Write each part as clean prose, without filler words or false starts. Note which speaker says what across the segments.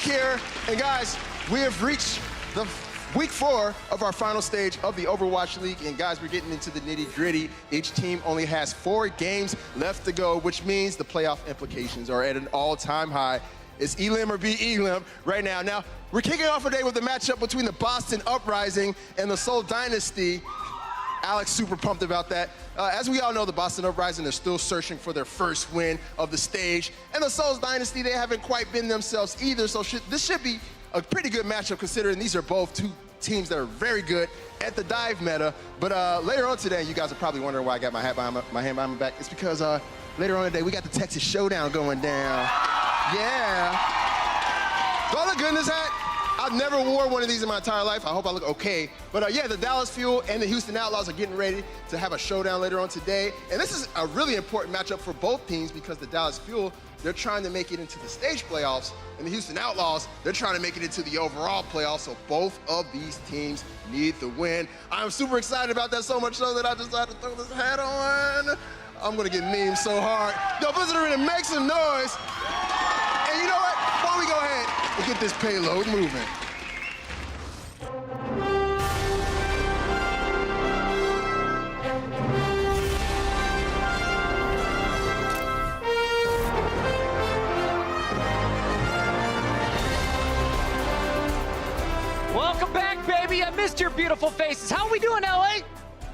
Speaker 1: here, and guys, we have reached the week 4 of our final stage of the Overwatch League, and guys, we're getting into the nitty-gritty. Each team only has 4 games left to go, which means the playoff implications are at an all-time high. It's Elim or be Elim right now. Now, we're kicking off today with the matchup between the Boston Uprising and the Seoul Dynasty. Alex, super pumped about that. As we all know, the Boston Uprising are still searching for their first win of the stage. And the Seoul Dynasty, they haven't quite been themselves either. So this should be a pretty good matchup considering these are both 2 teams that are very good at the dive meta. But later on today, you guys are probably wondering why I got my hand behind my back. It's because later on today, we got the Texas Showdown going down. Yeah. Do I look good in this hat? I've never wore one of these in my entire life. I hope I look okay. But yeah, the Dallas Fuel and the Houston Outlaws are getting ready to have a showdown later on today. And this is a really important matchup for both teams because the Dallas Fuel, they're trying to make it into the stage playoffs. And the Houston Outlaws, they're trying to make it into the overall playoffs. So both of these teams need the win. I'm super excited about that, so much so that I decided to throw this hat on. I'm gonna get memed so hard. Yo, visitor in and make some noise. And you know what? Before we go ahead and get this payload moving.
Speaker 2: Welcome back, baby. I missed your beautiful faces. How are we doing, LA?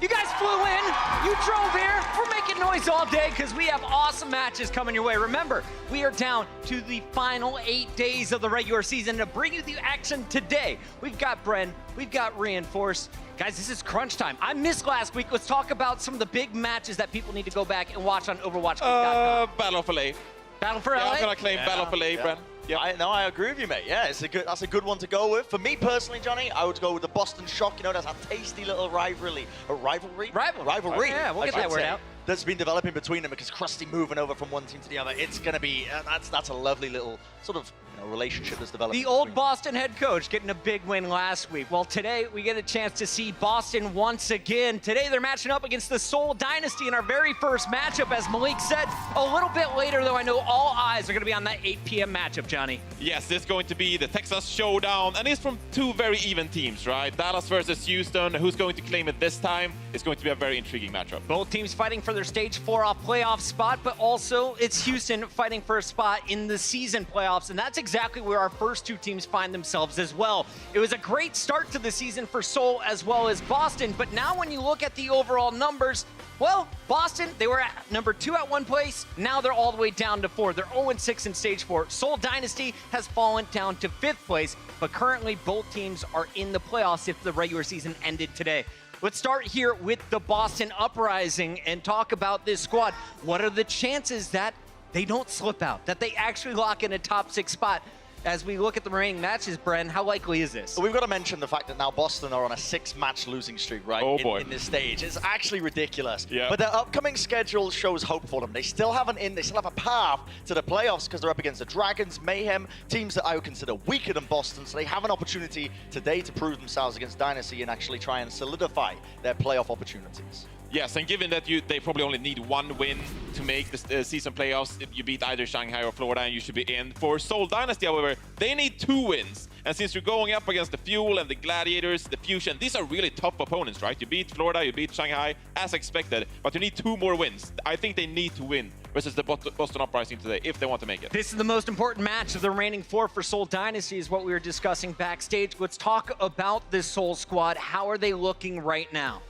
Speaker 2: You guys flew in, you drove here. We're making noise all day because we have awesome matches coming your way. Remember, we are down to the final 8 days of the regular season. To bring you the action today, we've got Bren, we've got Reinforce. Guys, this is crunch time. I missed last week. Let's talk about some of the big matches that people need to go back and watch on Overwatch.
Speaker 3: Battle for LA.
Speaker 2: Battle for LA?
Speaker 3: I'm going to claim Battle for LA, Bren.
Speaker 4: Yeah. I agree with you, mate. Yeah, that's a good one to go with. For me personally, Johnny, I would go with the Boston Shock. You know, that's a tasty little rivalry.
Speaker 2: Rivalry. Yeah, we'll get that word out.
Speaker 4: That's been developing between them because Krusty moving over from one team to the other. It's going to be, that's a lovely little sort of relationship that's developing.
Speaker 2: The old Boston head coach getting a big win last week. Well, today we get a chance to see Boston once again. Today they're matching up against the Seoul Dynasty in our very first matchup. As Malik said, a little bit later, though, I know all eyes are going to be on that 8 p.m. matchup, Johnny.
Speaker 3: Yes, it's going to be the Texas Showdown, and it's from 2 very even teams, right? Dallas versus Houston. Who's going to claim it this time? It's going to be a very intriguing matchup.
Speaker 2: Both teams fighting for their stage 4 off playoff spot, but also it's Houston fighting for a spot in the season playoffs, and that's exactly where our first 2 teams find themselves as well. It was a great start to the season for Seoul as well as Boston, but now when you look at the overall numbers, well, Boston, they were at number 2 at one place. Now they're all the way down to 4. They're 0-6 in stage 4. Seoul Dynasty has fallen down to 5th place, but currently both teams are in the playoffs if the regular season ended today. Let's start here with the Boston Uprising and talk about this squad. What are the chances that they don't slip out, that they actually lock in a top 6 spot? As we look at the remaining matches, Bren, how likely is this?
Speaker 4: We've got to mention the fact that now Boston are on a 6-match losing streak, right?
Speaker 3: Oh boy.
Speaker 4: In this stage. It's actually ridiculous.
Speaker 3: Yeah.
Speaker 4: But their upcoming schedule shows hope for them. They still have they still have a path to the playoffs because they're up against the Dragons, Mayhem, teams that I would consider weaker than Boston. So they have an opportunity today to prove themselves against Dynasty and actually try and solidify their playoff opportunities.
Speaker 3: Yes, and given that they probably only need 1 win to make the season playoffs, if you beat either Shanghai or Florida, and you should be in. For Seoul Dynasty, however, they need 2 wins. And since you're going up against the Fuel and the Gladiators, the Fusion, these are really tough opponents, right? You beat Florida, you beat Shanghai, as expected, but you need 2 more wins. I think they need to win versus the Boston Uprising today if they want to make it.
Speaker 2: This is the most important match of the remaining 4 for Seoul Dynasty is what we were discussing backstage. Let's talk about this Seoul squad. How are they looking right now?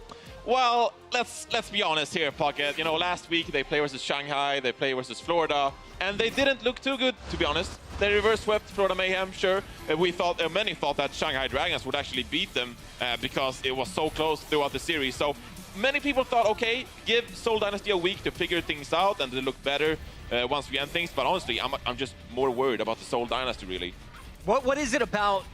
Speaker 3: Well, let's be honest here, Pocket. You know, last week they played versus Shanghai, they played versus Florida, and they didn't look too good, to be honest. They reverse swept Florida Mayhem, sure. Many thought that Shanghai Dragons would actually beat them because it was so close throughout the series. So many people thought, okay, give Seoul Dynasty a week to figure things out and they look better once we end things. But honestly, I'm just more worried about the Seoul Dynasty, really.
Speaker 2: What is it about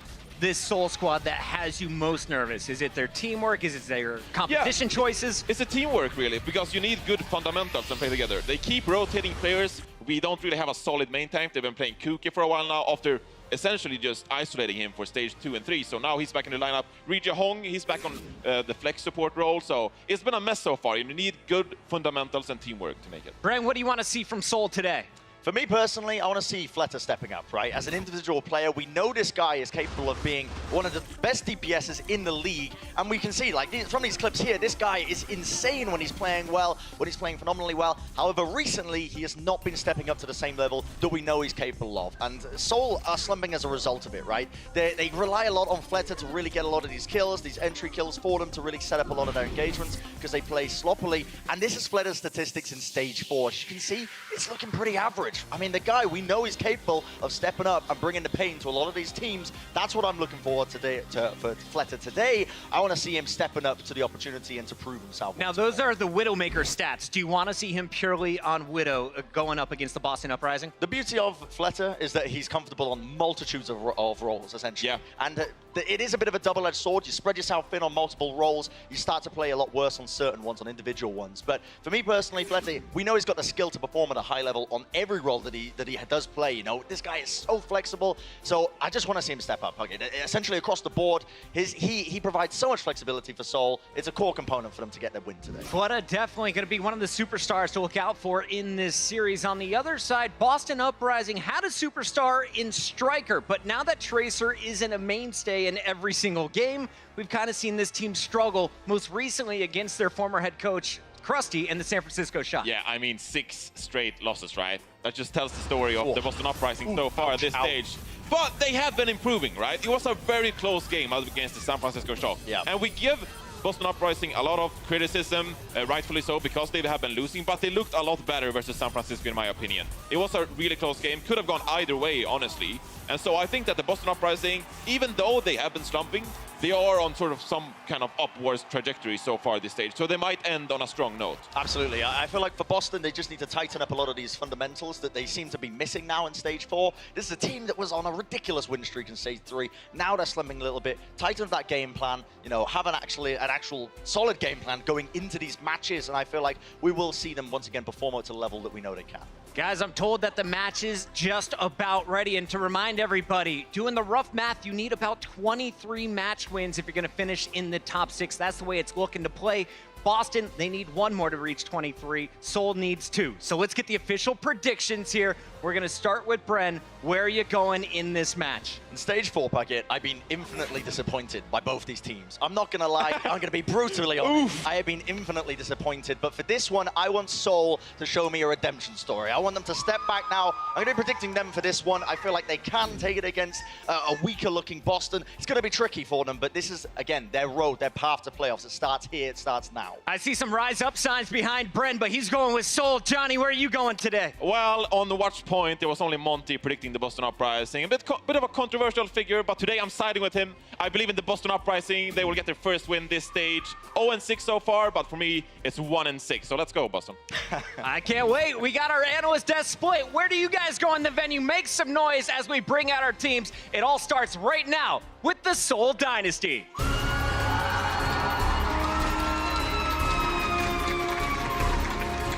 Speaker 2: this Seoul squad that has you most nervous? Is it their teamwork? Is it their competition choices?
Speaker 3: It's the teamwork, really, because you need good fundamentals and play together. They keep rotating players. We don't really have a solid main tank. They've been playing Kuki for a while now after essentially just isolating him for stage 2 and 3. So now he's back in the lineup. Rija Hong, he's back on the flex support role. So it's been a mess so far. You need good fundamentals and teamwork to make it.
Speaker 2: Brian, what do you want to see from Seoul today?
Speaker 4: For me personally, I want to see Fleta stepping up, right? As an individual player, we know this guy is capable of being one of the best DPSs in the league, and we can see, like, from these clips here, this guy is insane when he's playing well, when he's playing phenomenally well. However, recently, he has not been stepping up to the same level that we know he's capable of, and Seoul are slumping as a result of it, right? They rely a lot on Fleta to really get a lot of these kills, these entry kills for them to really set up a lot of their engagements, because they play sloppily, and this is Fleta's statistics in Stage 4. As you can see, it's looking pretty average. I mean, the guy, we know he's capable of stepping up and bringing the pain to a lot of these teams. That's what I'm looking forward today for Fleta today. I want to see him stepping up to the opportunity and to prove himself.
Speaker 2: Now, those are the Widowmaker stats. Do you want to see him purely on Widow going up against the Boston Uprising?
Speaker 4: The beauty of Fleta is that he's comfortable on multitudes of roles, essentially.
Speaker 3: Yeah.
Speaker 4: And it is a bit of a double-edged sword. You spread yourself thin on multiple roles, you start to play a lot worse on certain ones, on individual ones. But for me personally, Fleta, we know he's got the skill to perform at a high level on every role that he does play. You know, this guy is so flexible. So I just want to see him step up. Okay, essentially across the board, he provides so much flexibility for Seoul. It's a core component for them to get their win today.
Speaker 2: Fleta definitely going to be one of the superstars to look out for in this series. On the other side, Boston Uprising had a superstar in Striker, but now that Tracer isn't a mainstay in every single game, we've kind of seen this team struggle, most recently against their former head coach, Krusty, and the San Francisco Shot.
Speaker 3: Yeah, I mean, 6 straight losses, right? That just tells the story of the Boston Uprising so far at this stage. But they have been improving, right? It was a very close game out against the San Francisco Shock.
Speaker 4: Yeah.
Speaker 3: And we give Boston Uprising a lot of criticism, rightfully so, because they have been losing, but they looked a lot better versus San Francisco, in my opinion. It was a really close game, could have gone either way, honestly. And so I think that the Boston Uprising, even though they have been slumping, they are on sort of some kind of upwards trajectory so far this stage. So they might end on a strong note.
Speaker 4: Absolutely. I feel like for Boston, they just need to tighten up a lot of these fundamentals that they seem to be missing now in Stage 4. This is a team that was on a ridiculous win streak in Stage 3. Now they're slumping a little bit. Tighten up that game plan, you know, have an actual solid game plan going into these matches. And I feel like we will see them once again perform at a level that we know they can.
Speaker 2: Guys, I'm told that the match is just about ready. And to remind everybody, doing the rough math, you need about 23 match wins if you're going to finish in the top 6. That's the way it's looking to play. Boston, they need 1 more to reach 23. Seoul needs 2. So let's get the official predictions here. We're going to start with Bren. Where are you going in this match?
Speaker 4: In Stage 4, Packet, I've been infinitely disappointed by both these teams. I'm not going to lie. I'm going to be brutally honest. I have been infinitely disappointed. But for this one, I want Seoul to show me a redemption story. I want them to step back now. I'm going to be predicting them for this one. I feel like they can take it against a weaker-looking Boston. It's going to be tricky for them, but this is, again, their road, their path to playoffs. It starts here. It starts now.
Speaker 2: I see some rise up signs behind Bren, but he's going with Seoul. Johnny, where are you going today?
Speaker 3: Well, on the watch point, there was only Monty predicting the Boston Uprising. A bit of a controversial figure, but today I'm siding with him. I believe in the Boston Uprising. They will get their first win this stage. 0-6 so far, but for me, it's 1-6. So let's go, Boston.
Speaker 2: I can't wait. We got our analyst desk split. Where do you guys go in the venue? Make some noise as we bring out our teams. It all starts right now with the Seoul Dynasty.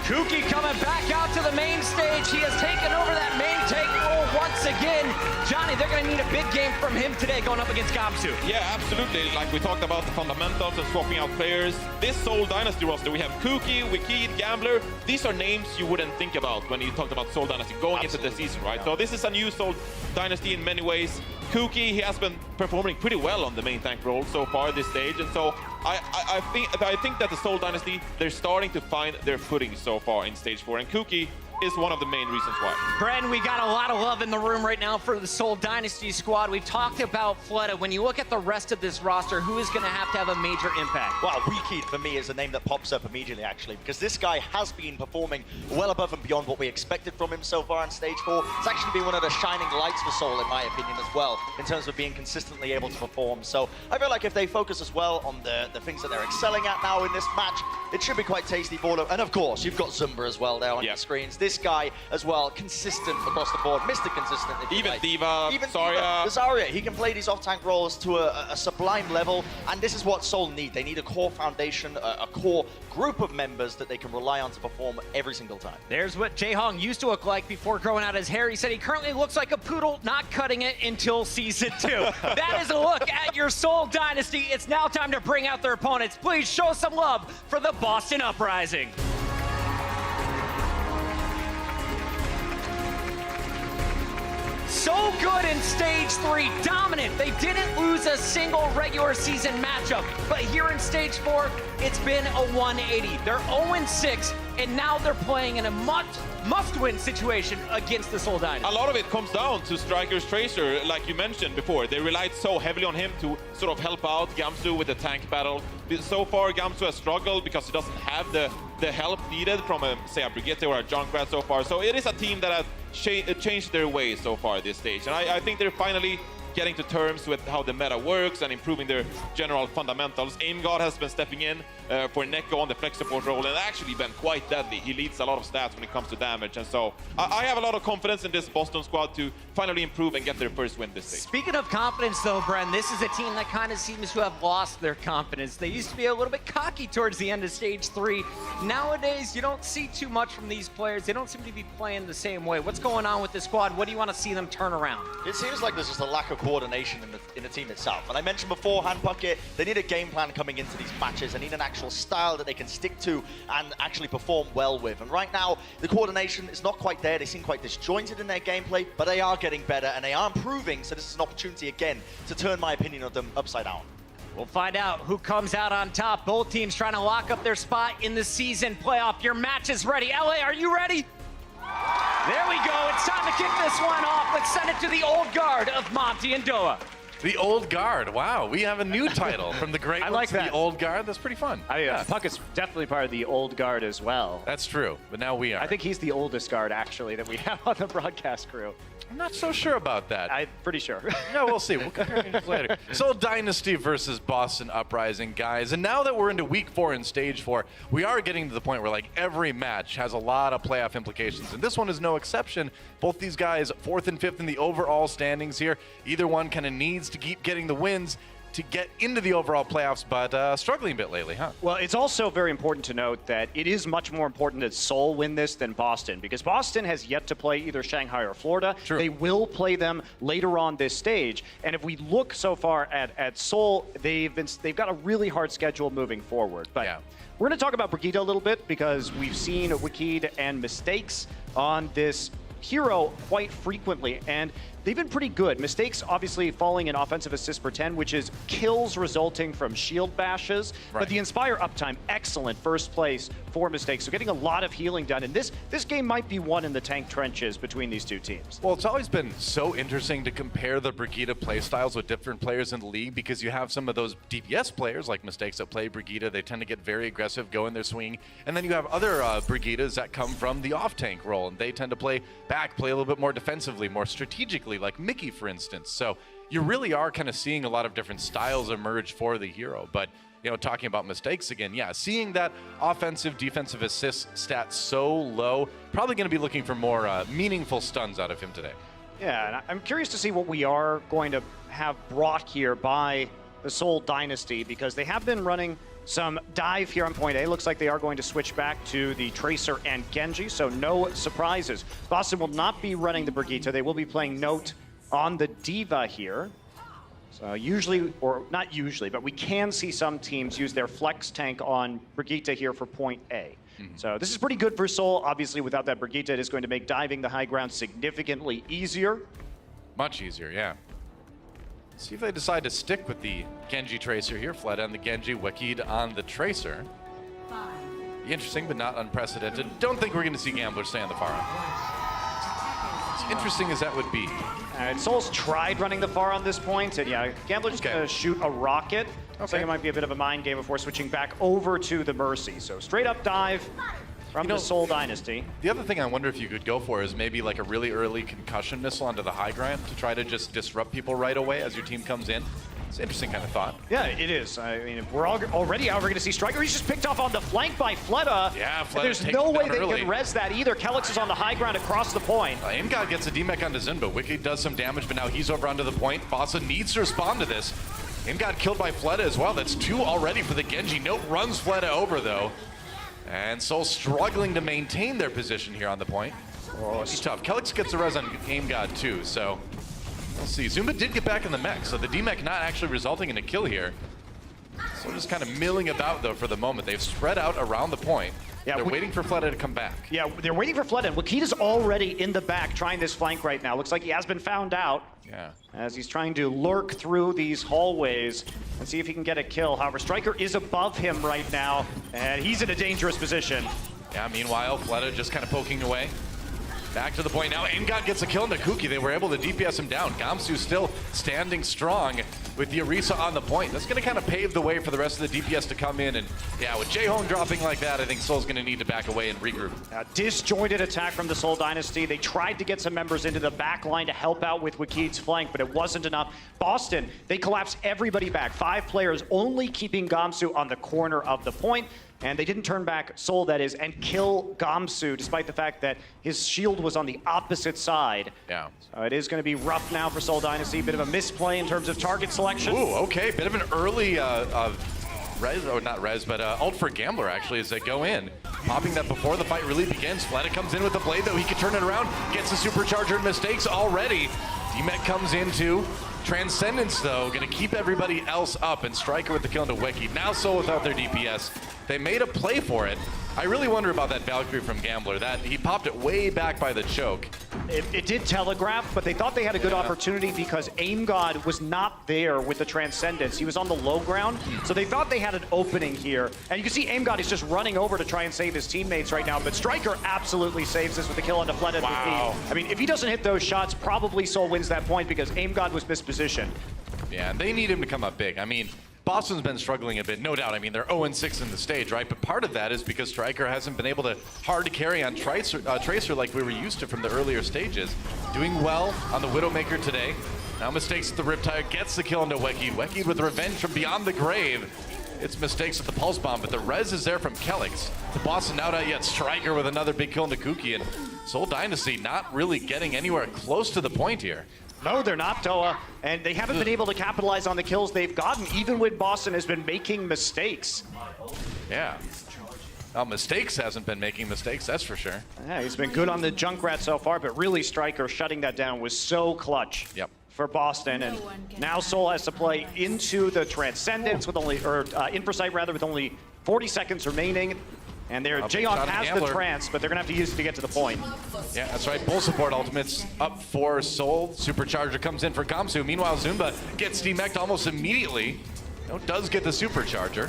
Speaker 2: Kuki coming back out to the main stage. He has taken over that main tank role once again. Johnny, they're going to need a big game from him today going up against Gamsu.
Speaker 3: Yeah, absolutely. Like we talked about the fundamentals and swapping out players. This Seoul Dynasty roster, we have Kuki, Wikid, Gambler. These are names you wouldn't think about when you talked about Seoul Dynasty going into the season, right? Yeah. So this is a new Seoul Dynasty in many ways. Kuki, he has been performing pretty well on the main tank role so far this stage, and so I think that the Seoul Dynasty, they're starting to find their footing so far in Stage 4, and Kuki is one of the main reasons why.
Speaker 2: Bren, we got a lot of love in the room right now for the Seoul Dynasty squad. We've talked about Fleta. When you look at the rest of this roster, who is going to have a major impact?
Speaker 4: Well, Wikid for me is a name that pops up immediately, actually, because this guy has been performing well above and beyond what we expected from him so far in Stage 4. It's actually been one of the shining lights for Seoul, in my opinion, as well, in terms of being consistently able to perform. So I feel like if they focus as well on the things that they're excelling at now in this match, it should be quite tasty for them. And of course, you've got Zumba as well there on your screens. This guy as well, consistent across the board, Mr. Consistent.
Speaker 3: Even Diva, Zarya.
Speaker 4: Zarya, he can play these off-tank roles to a sublime level, and this is what Seoul need. They need a core foundation, a core group of members that they can rely on to perform every single time.
Speaker 2: There's what Jae-Hong used to look like before growing out his hair. He said he currently looks like a poodle, not cutting it until Season 2. That is a look at your Seoul Dynasty. It's now time to bring out their opponents. Please show some love for the Boston Uprising. so good in stage 3, dominant. They didn't lose a single regular season matchup, but here in stage 4, it's been a 180. They're 0-6, and now they're playing in a must-win situation against the Seoul Dynasty.
Speaker 3: A lot of it comes down to Striker's Tracer, like you mentioned before. They relied so heavily on him to sort of help out Gamsu with the tank battle. So far, Gamsu has struggled because he doesn't have the help needed from, say, a Brigitte or a Junkrat so far. So it is a team that has changed their ways so far at this stage. And I think they're finally getting to terms with how the meta works and improving their general fundamentals. AimGod has been stepping in for Neko on the flex support role and actually been quite deadly. He leads a lot of stats when it comes to damage, and so I have a lot of confidence in this Boston squad to finally improve and get their first win this stage.
Speaker 2: Speaking of confidence though, Bren, this is a team that kind of seems to have lost their confidence. They used to be a little bit cocky towards the end of stage 3. Nowadays, you don't see too much from these players. They don't seem to be playing the same way. What's going on with this squad? What do you want to see them turn around?
Speaker 4: It seems like there's just a lack of coordination in the team itself. And I mentioned beforehand, Puckett, they need a game plan coming into these matches. They need an actual style that they can stick to and actually perform well with. And right now, the coordination is not quite there. They seem quite disjointed in their gameplay, but they are getting better and they are improving. So this is an opportunity again to turn my opinion of them upside down.
Speaker 2: We'll find out who comes out on top. Both teams trying to lock up their spot in the season playoff. Your match is ready. LA, are you ready? There we go. It's time to kick this one off. Let's send it to the old guard of Monty and Doa.
Speaker 5: The Old Guard. Wow, we have a new title from the Great Ones.
Speaker 6: like
Speaker 5: to
Speaker 6: that.
Speaker 5: The Old Guard. That's pretty fun.
Speaker 6: Puck is definitely part of the old guard as well.
Speaker 5: That's true, but now we are.
Speaker 6: I think he's the oldest guard, actually, that we have on the broadcast crew.
Speaker 5: I'm not so sure about that.
Speaker 6: I'm pretty sure.
Speaker 5: No, we'll see. We'll compare names later. Seoul Dynasty versus Boston Uprising, guys. And now that we're into week 4 and stage 4, we are getting to the point where like every match has a lot of playoff implications. And this one is no exception. Both these guys, 4th and 5th in the overall standings here. Either one kind of needs to keep getting the wins to get into the overall playoffs, but struggling a bit lately, huh?
Speaker 6: Well, it's also very important to note that it is much more important that Seoul win this than Boston, because Boston has yet to play either Shanghai or Florida.
Speaker 5: True.
Speaker 6: They will play them later on this stage. And if we look so far at Seoul, they've got a really hard schedule moving forward. But
Speaker 5: Yeah.
Speaker 6: we're going to talk about Brigitte a little bit, because we've seen Wikid and mistakes on this hero quite frequently, and they've been pretty good. Mistakes obviously falling in offensive assists per 10, which is kills resulting from shield bashes.
Speaker 5: Right.
Speaker 6: But the Inspire uptime, excellent first place for Mistakes. So getting a lot of healing done. And this game might be won in the tank trenches between these two teams.
Speaker 5: Well, it's always been so interesting to compare the Brigitte playstyles with different players in the league, because you have some of those DPS players like Mistakes that play Brigitte. They tend to get very aggressive, go in their swing. And then you have other Brigittes that come from the off-tank role, and they tend to play back, play a little bit more defensively, more strategically, like Mickey, for instance. So you really are kind of seeing a lot of different styles emerge for the hero. But, you know, talking about Mistakes again, yeah, seeing that offensive, defensive assist stat so low, probably going to be looking for more meaningful stuns out of him today.
Speaker 6: Yeah, and I'm curious to see what we are going to have brought here by the Seoul Dynasty, because they have been running some dive here on point A. Looks like they are going to switch back to the Tracer and Genji, so no surprises. Boston will not be running the Brigitte. They will be playing Note on the Diva here. So usually, or not usually, but we can see some teams use their flex tank on Brigitte here for point A. So this is pretty good for Seoul. Obviously, without that Brigitte, it is going to make diving the high ground significantly easier.
Speaker 5: Much easier, yeah. See if they decide to stick with the Genji Tracer here. Fled on the Genji, Wikid on the Tracer. Interesting, but not unprecedented. Don't think we're going to see Gambler stay on the far end. As interesting as that would be.
Speaker 6: And Seoul's tried running the far on this point, and yeah, Gambler's
Speaker 5: Okay.
Speaker 6: going to shoot a rocket. Looks like it might be a bit of a mind game before switching back over to the Mercy. So straight up dive from the Seoul Dynasty.
Speaker 5: The other thing I wonder if you could go for is maybe like a really early concussion missile onto the high ground to try to just disrupt people right away as your team comes in. It's an interesting kind of thought.
Speaker 6: Yeah, it is. I mean, we're already out. We're going to see Striker. He's just picked off on the flank by Fleta.
Speaker 5: Yeah, Fleta
Speaker 6: There's
Speaker 5: takes
Speaker 6: no
Speaker 5: him
Speaker 6: way
Speaker 5: down
Speaker 6: they
Speaker 5: early.
Speaker 6: can res that either. Kelix is on the high ground across the point.
Speaker 5: AimGod gets a D-Mech onto Zinba. Wiki does some damage, but now he's over onto the point. Bossa needs to respond to this. AimGod killed by Fleta as well. That's 2 already for the Genji. Note runs Fleta over, though. And Seoul struggling to maintain their position here on the point. Oh, it's tough. Kelix gets a res on AimGod, too, so we'll see. Zumba did get back in the mech, so the D-Mech not actually resulting in a kill here. So just kind of milling about, though, for the moment. They've spread out around the point.
Speaker 6: Yeah,
Speaker 5: They're waiting for Fleta to come back.
Speaker 6: Yeah, they're waiting for Fleta. Wakita's already in the back trying this flank right now. Looks like he has been found out.
Speaker 5: Yeah.
Speaker 6: As he's trying to lurk through these hallways and see if he can get a kill. However, Striker is above him right now, and he's in a dangerous position.
Speaker 5: Yeah, meanwhile, Fleta just kind of poking away. Back to the point now. AimGod gets a kill into Kuki. They were able to DPS him down. Gamsu still standing strong with the Orisa on the point. That's going to kind of pave the way for the rest of the DPS to come in. And yeah, with Jehon dropping like that, I think Seoul's going to need to back away and regroup.
Speaker 6: Disjointed attack from the Seoul Dynasty. They tried to get some members into the back line to help out with Wakid's flank, but it wasn't enough. Boston, they collapsed everybody back. 5 players only keeping Gamsu on the corner of the point. And they didn't turn back Seoul, that is, and kill Gamsu, despite the fact that his shield was on the opposite side.
Speaker 5: Yeah.
Speaker 6: So it is going to be rough now for Seoul Dynasty. Bit of a misplay in terms of target selection.
Speaker 5: Ooh, okay. Bit of an early res, or not res, but ult for Gambler, actually, as they go in. Popping that before the fight really begins. Fleta comes in with the blade, though. He can turn it around. Gets the supercharger and mistakes already. DMET comes into Transcendence, though, going to keep everybody else up, and Striker with the kill into Weki. Now Seoul without their DPS. They made a play for it. I really wonder about that Valkyrie from Gambler. That he popped it way back by the choke.
Speaker 6: It did telegraph, but they thought they had a good opportunity because AimGod was not there with the Transcendence. He was on the low ground, so they thought they had an opening here. And you can see AimGod is just running over to try and save his teammates right now, but Striker absolutely saves this with the kill on Defleted.
Speaker 5: Wow.
Speaker 6: I mean, if he doesn't hit those shots, probably Seoul wins that point because AimGod was mispositioned.
Speaker 5: Yeah, and they need him to come up big. I mean, Boston's been struggling a bit, no doubt. I mean, they're 0-6 in the stage, right? But part of that is because Striker hasn't been able to hard to carry on Tracer like we were used to from the earlier stages. Doing well on the Widowmaker today. Now mistakes at the Riptide, gets the kill into Weki. Weki with revenge from beyond the grave. It's mistakes at the Pulse Bomb, but the res is there from Kelix. The Boston now not yet. Striker with another big kill into Kuki, and Seoul Dynasty not really getting anywhere close to the point here.
Speaker 6: No, they're not, Toa. And they haven't been able to capitalize on the kills they've gotten, even when Boston has been making mistakes.
Speaker 5: Yeah. Well, Mistakes hasn't been making mistakes, that's for sure.
Speaker 6: Yeah, he's been good on the Junkrat so far, but really Striker shutting that down was so clutch.
Speaker 5: Yep.
Speaker 6: For Boston, and now Seoul has to play into the Transcendence with only, or Infrasight rather, with only 40 seconds remaining. And their Jehon has the trance, but they're gonna have to use it to get to the point.
Speaker 5: Yeah, that's right. Bull support ultimates up for Seoul. Supercharger comes in for Gamsu. Meanwhile, Zumba gets demeched almost immediately. Does get the supercharger.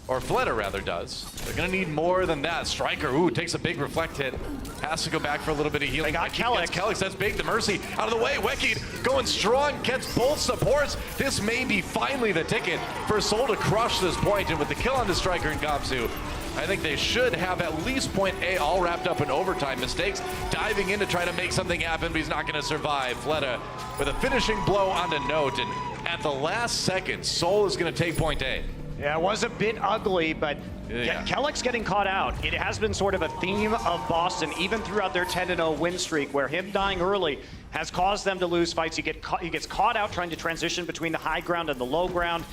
Speaker 5: Or Fleta rather does. They're gonna need more than that. Striker, ooh, takes a big reflect hit. Has to go back for a little bit of healing.
Speaker 6: They got Kelix.
Speaker 5: Kelix, that's big. The Mercy out of the way. Weki going strong, gets both supports. This may be finally the ticket for Seoul to crush this point. And with the kill on the Striker and Gamsu, I think they should have at least point A all wrapped up in overtime. Mistakes diving in to try to make something happen, but he's not going to survive. Fleta with a finishing blow onto Note, and at the last second, Seoul is going to take point A.
Speaker 6: Yeah, it was a bit ugly, but
Speaker 5: Yeah.
Speaker 6: Kelix getting caught out. It has been sort of a theme of Boston, even throughout their 10-0 win streak, where him dying early has caused them to lose fights. He gets caught out trying to transition between the high ground and the low ground,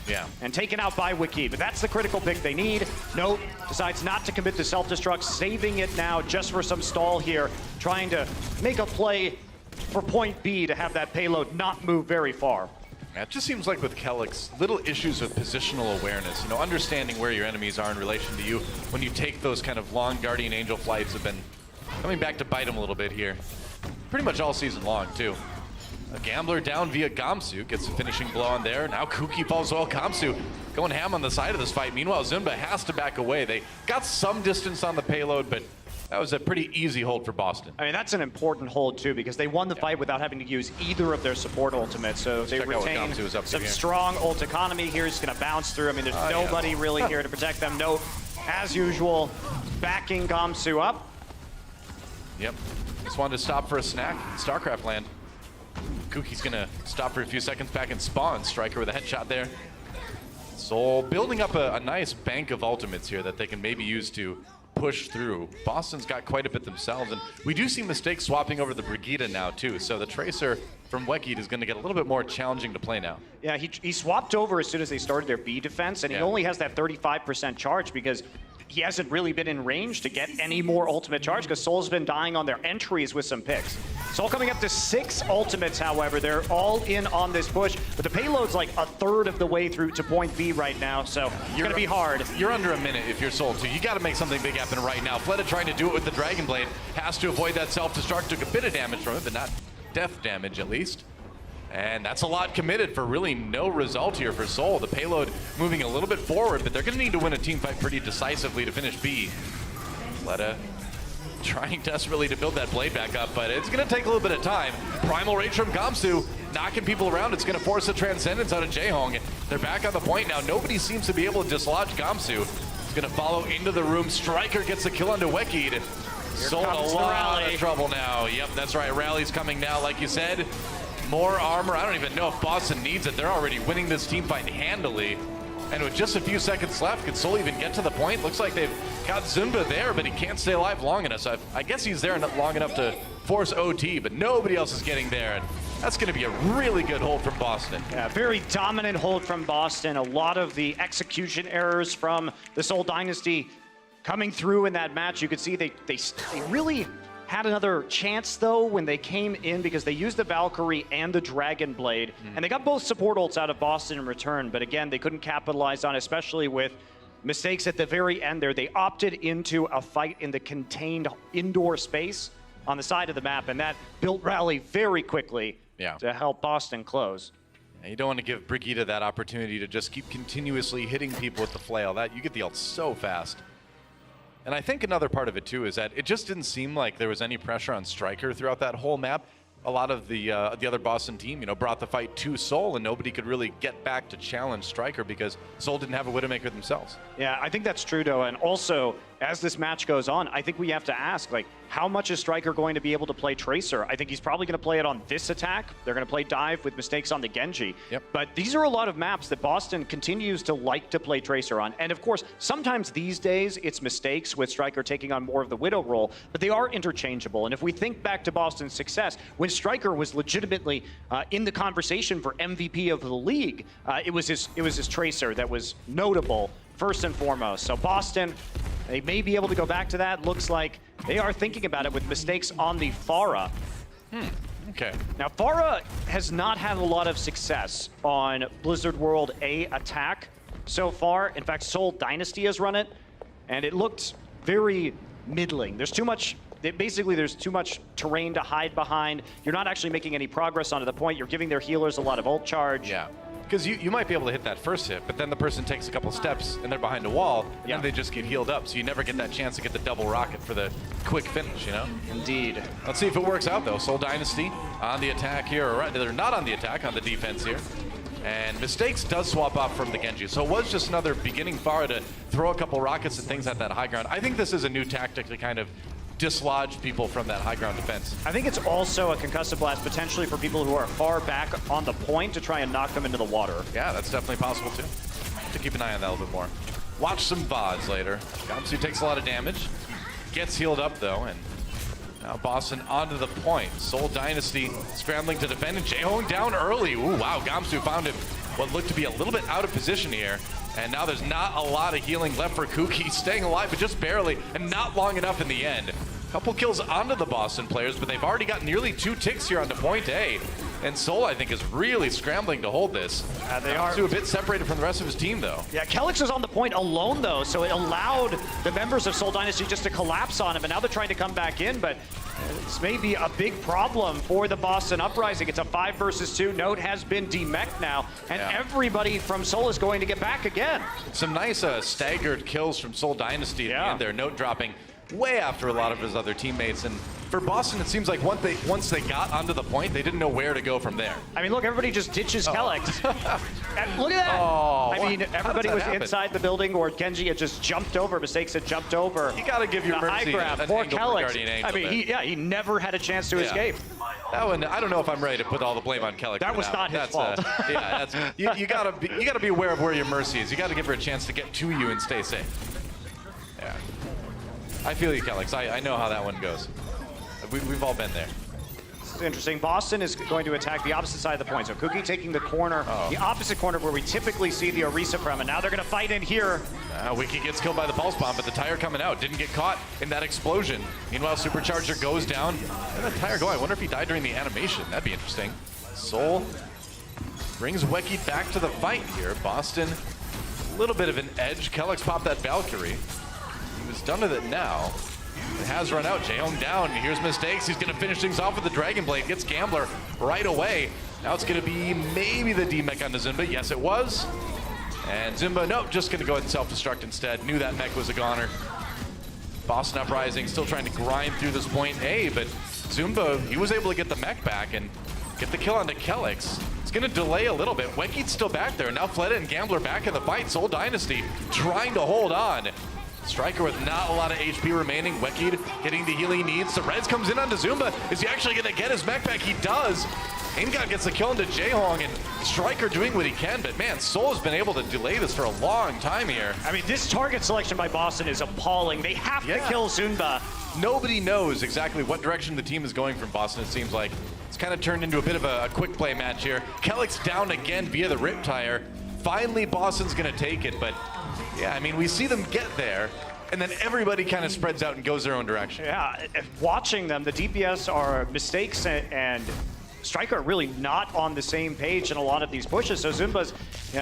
Speaker 6: and taken out by Wiki. But that's the critical pick they need. Note decides not to commit to self-destruct, saving it now just for some stall here, trying to make a play for point B to have that payload not move very far.
Speaker 5: It just seems like with Kelix, little issues with positional awareness, understanding where your enemies are in relation to you when you take those kind of long Guardian Angel flights have been coming back to bite him a little bit here. Pretty much all season long, too. A Gambler down via Gamsu gets a finishing blow on there. Now Kuki falls well. Gamsu going ham on the side of this fight. Meanwhile, Zumba has to back away. They got some distance on the payload, but that was a pretty easy hold for Boston.
Speaker 6: I mean, that's an important hold, too, because they won the fight without having to use either of their support ultimates. So they retain some strong ult economy here. He's going to bounce through. I mean, there's nobody really here to protect them. Note, as usual, backing Gamsu up.
Speaker 5: Yep. Just wanted to stop for a snack in StarCraft land. Kuki's going to stop for a few seconds back and spawn. Striker with a headshot there. Seoul building up a nice bank of ultimates here that they can maybe use to push through. Boston's got quite a bit themselves, and we do see mistakes swapping over the Brigida now too, so the Tracer from Weki is going to get a little bit more challenging to play now.
Speaker 6: Yeah, he swapped over as soon as they started their B defense, and he only has that 35% charge because he hasn't really been in range to get any more ultimate charge because Seoul's been dying on their entries with some picks. So Soul coming up to 6 ultimates, however. They're all in on this push, but the payload's like a third of the way through to point B right now, so it's going to be hard.
Speaker 5: You're under a minute if you're Soul too. You got to make something big happen right now. Fleta trying to do it with the Dragon Blade, has to avoid that self-destruct, took a bit of damage from it, but not death damage at least. And that's a lot committed for really no result here for Soul. The payload moving a little bit forward, but they're going to need to win a team fight pretty decisively to finish B. Fleta trying desperately to build that blade back up, but it's going to take a little bit of time. Primal Rage from Gamsu knocking people around. It's going to force a Transcendence out of Jaehong. They're back on the point now. Nobody seems to be able to dislodge Gamsu. It's going to follow into the room. Striker gets the kill onto Wekid. Soul a lot of trouble now. Yep, that's right. Rally's coming now, like you said. More armor. I don't even know if Boston needs it. They're already winning this team fight handily. And with just a few seconds left, can Soul even get to the point? Looks like they've got Zunba there, but he can't stay alive long enough. So I guess he's there long enough to force OT, but nobody else is getting there. And that's going to be a really good hold from Boston.
Speaker 6: Yeah, very dominant hold from Boston. A lot of the execution errors from the Seoul Dynasty coming through in that match. You could see they really had another chance, though, when they came in because they used the Valkyrie and the Dragon Blade, and they got both support ults out of Boston in return, but again, they couldn't capitalize on it, especially with mistakes at the very end there. They opted into a fight in the contained indoor space on the side of the map, and that built Rally very quickly to help Boston close.
Speaker 5: You don't want to give Brigitte that opportunity to just keep continuously hitting people with the flail. That you get the ult so fast. And I think another part of it too is that it just didn't seem like there was any pressure on Striker throughout that whole map. A lot of the other Boston team, brought the fight to Soul, and nobody could really get back to challenge Striker because Soul didn't have a Widowmaker themselves.
Speaker 6: Yeah, I think that's true, though. And also, as this match goes on, I think we have to ask, like, how much is Striker going to be able to play Tracer? I think he's probably going to play it on this attack. They're going to play Dive with mistakes on the Genji.
Speaker 5: Yep.
Speaker 6: But these are a lot of maps that Boston continues to like to play Tracer on. And of course, sometimes these days it's mistakes with Striker taking on more of the Widow role, but they are interchangeable. And if we think back to Boston's success, when Striker was legitimately in the conversation for MVP of the league, it was his Tracer that was notable first and foremost. So Boston, they may be able to go back to that. Looks like they are thinking about it with mistakes on the Pharah.
Speaker 5: Okay.
Speaker 6: Now, Pharah has not had a lot of success on Blizzard World A attack so far. In fact, Seoul Dynasty has run it, and it looked very middling. There's too much, basically there's too much terrain to hide behind. You're not actually making any progress onto the point. You're giving their healers a lot of ult charge.
Speaker 5: Yeah. Because you might be able to hit that first hit, but then the person takes a couple steps and they're behind a wall, and they just get healed up. So you never get that chance to get the double rocket for the quick finish,
Speaker 6: Indeed.
Speaker 5: Let's see if it works out, though. Seoul Dynasty on the attack here. Or right, they're not on the attack, on the defense here. And Mistakes does swap off from the Genji. So it was just another beginning Pharah to throw a couple rockets and things at that high ground. I think this is a new tactic to kind of dislodge people from that high ground defense.
Speaker 6: I think it's also a concussive blast potentially for people who are far back on the point to try and knock them into the water.
Speaker 5: Yeah, that's definitely possible too. Have to keep an eye on that a little bit more. Watch some VODs later. Gamsu takes a lot of damage. Gets healed up though, and now Boston onto the point. Seoul Dynasty scrambling to defend, and Jaehong down early. Ooh, wow, Gamsu found him what looked to be a little bit out of position here. And now there's not a lot of healing left for Kuki. He's staying alive, but just barely, and not long enough in the end. Couple kills onto the Boston players, but they've already got nearly 2 ticks here onto point A. And Seoul, I think, is really scrambling to hold this.
Speaker 6: They are
Speaker 5: a bit separated from the rest of his team, though.
Speaker 6: Yeah, Kelix is on the point alone, though, so it allowed the members of Seoul Dynasty just to collapse on him, and now they're trying to come back in, but this may be a big problem for the Boston Uprising. It's a 5 versus 2. Note has been demeched now, and everybody from Seoul is going to get back again.
Speaker 5: Some nice staggered kills from Seoul Dynasty at the end there. Note dropping way after a lot of his other teammates. And for Boston, it seems like once they got onto the point, they didn't know where to go from there.
Speaker 6: I mean, look, everybody just ditches Kelix. And look at that. I mean, everybody was inside the building, or Genji had just jumped over. Mistakes had jumped over.
Speaker 5: You got to give your mercy
Speaker 6: high grab for Kelix. I mean, he never had a chance to escape.
Speaker 5: That one, I don't know if I'm ready to put all the blame on Kelix.
Speaker 6: That was not his fault.
Speaker 5: You gotta be aware of where your mercy is. You got to give her a chance to get to you and stay safe. Yeah. I feel you, Kelix. I know how that one goes. We've all been there.
Speaker 6: is interesting. Boston is going to attack the opposite side of the point. So Cookie taking the corner, the opposite corner where we typically see the Orisa from, and now they're going to fight in here.
Speaker 5: Wiki gets killed by the pulse bomb, but the tire coming out didn't get caught in that explosion. Meanwhile, Supercharger goes down, and the tire going. I wonder if he died during the animation. That'd be interesting. Soul brings Weki back to the fight here. Boston, a little bit of an edge. Kellex popped that Valkyrie. He was done with it now. It has run out. Jaehoong down. Here's Mistakes. He's going to finish things off with the Dragon Blade. Gets Gambler right away. Now it's going to be maybe the D-Mech onto Zimba. Yes, it was. And Zimba, nope, just going to go ahead and self-destruct instead. Knew that mech was a goner. Boston Uprising still trying to grind through this point A, but Zumba, he was able to get the mech back and get the kill onto Kellex. It's going to delay a little bit. Weki's still back there. Now Fleta and Gambler back in the fight. Seoul Dynasty trying to hold on. Striker with not a lot of HP remaining. Weki getting the healing he needs. The Reds comes in onto Zumba. Is he actually going to get his mech back? He does. Ingod gets the kill into Jaehoong, and Striker doing what he can, but man, Seoul has been able to delay this for a long time here.
Speaker 6: I mean, this target selection by Boston is appalling. They have to kill Zumba.
Speaker 5: Nobody knows exactly what direction the team is going from Boston, it seems like. It's kind of turned into a bit of a quick play match here. Kellex down again via the Rip Tire. Finally, Boston's going to take it, but yeah, I mean, we see them get there, and then everybody kind of spreads out and goes their own direction.
Speaker 6: Yeah, watching them, the DPS are Mistakes and Striker are really not on the same page in a lot of these pushes. So Zumba's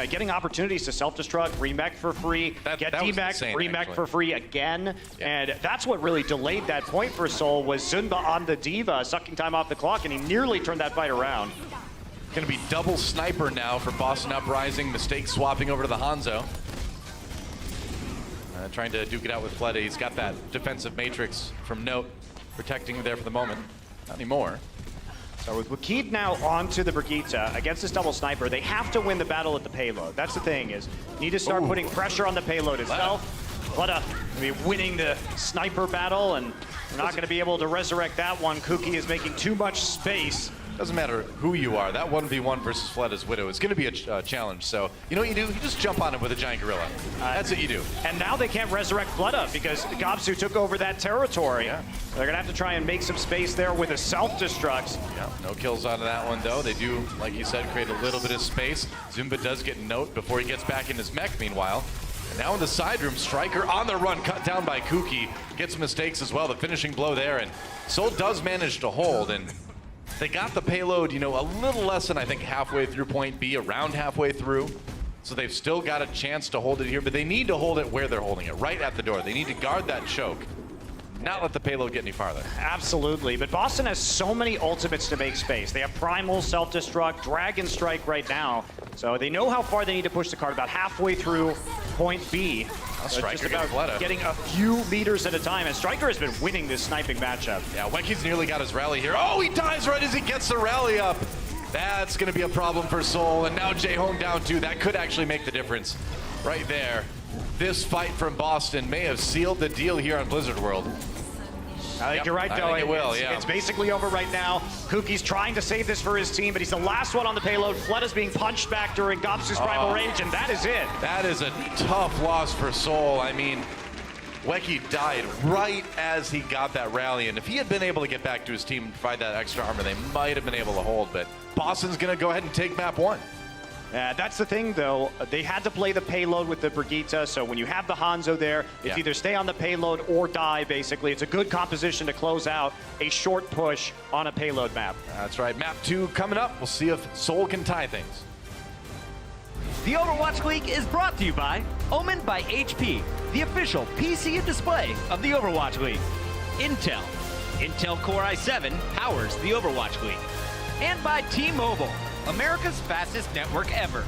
Speaker 6: getting opportunities to self-destruct, remech for free, get D-mech, remech for free again. Yeah. And that's what really delayed that point for Seoul was Zumba on the D.Va, sucking time off the clock, and he nearly turned that fight around.
Speaker 5: Gonna be double sniper now for Boston Uprising. Mistakes swapping over to the Hanzo. Trying to duke it out with Fleta. He's got that defensive matrix from Note, protecting him there for the moment. Not anymore.
Speaker 6: So with Wakid now onto the Brigitte against this double sniper, they have to win the battle at the payload. That's the thing is, need to start putting pressure on the payload itself. Fleta winning the sniper battle, and we're not going to be able to resurrect that one. Kuki is making too much space.
Speaker 5: Doesn't matter who you are. That 1v1 versus Fleta's Widow is going to be a challenge. So, you know what you do? You just jump on it with a giant gorilla. That's what you do.
Speaker 6: And now they can't resurrect Fleta because Gobsu took over that territory. Yeah. They're going to have to try and make some space there with a self-destruct.
Speaker 5: Yeah, no kills out of that one, though. They do, like you said, create a little bit of space. Zumba does get Note before he gets back in his mech, meanwhile. And now in the side room, Striker on the run, cut down by Kuki. Gets Mistakes as well, the finishing blow there. And Seoul does manage to hold, and they got the payload, a little less than I think halfway through point B, around halfway through. So they've still got a chance to hold it here, but they need to hold it where they're holding it, right at the door. They need to guard that choke, not let the payload get any farther.
Speaker 6: Absolutely, but Boston has so many ultimates to make space. They have Primal, Self-Destruct, Dragon Strike right now. So they know how far they need to push the card, about halfway through point B.
Speaker 5: Striker
Speaker 6: just about getting a few meters at a time, and Striker has been winning this sniping matchup.
Speaker 5: Yeah, Weki's nearly got his rally here. Oh, he dies right as he gets the rally up. That's going to be a problem for Seoul, and now Jaehoong down too. That could actually make the difference right there. This fight from Boston may have sealed the deal here on Blizzard World.
Speaker 6: I think you're right, though.
Speaker 5: I think it will, yeah.
Speaker 6: It's basically over right now. Kuki's trying to save this for his team, but he's the last one on the payload. Fleta's being punched back during Gobsu's Primal Rage, and that is it.
Speaker 5: That is a tough loss for Seoul. I mean, Weki died right as he got that rally, and if he had been able to get back to his team and provide that extra armor, they might have been able to hold, but Boston's going to go ahead and take map 1.
Speaker 6: That's the thing, though. They had to play the payload with the Brigitte, so when you have the Hanzo there, it's either stay on the payload or die, basically. It's a good composition to close out a short push on a payload map.
Speaker 5: That's right. Map 2 coming up. We'll see if Seoul can tie things.
Speaker 2: The Overwatch League is brought to you by Omen by HP, the official PC and display of the Overwatch League. Intel. Intel Core i7 powers the Overwatch League. And by T-Mobile, America's fastest network ever.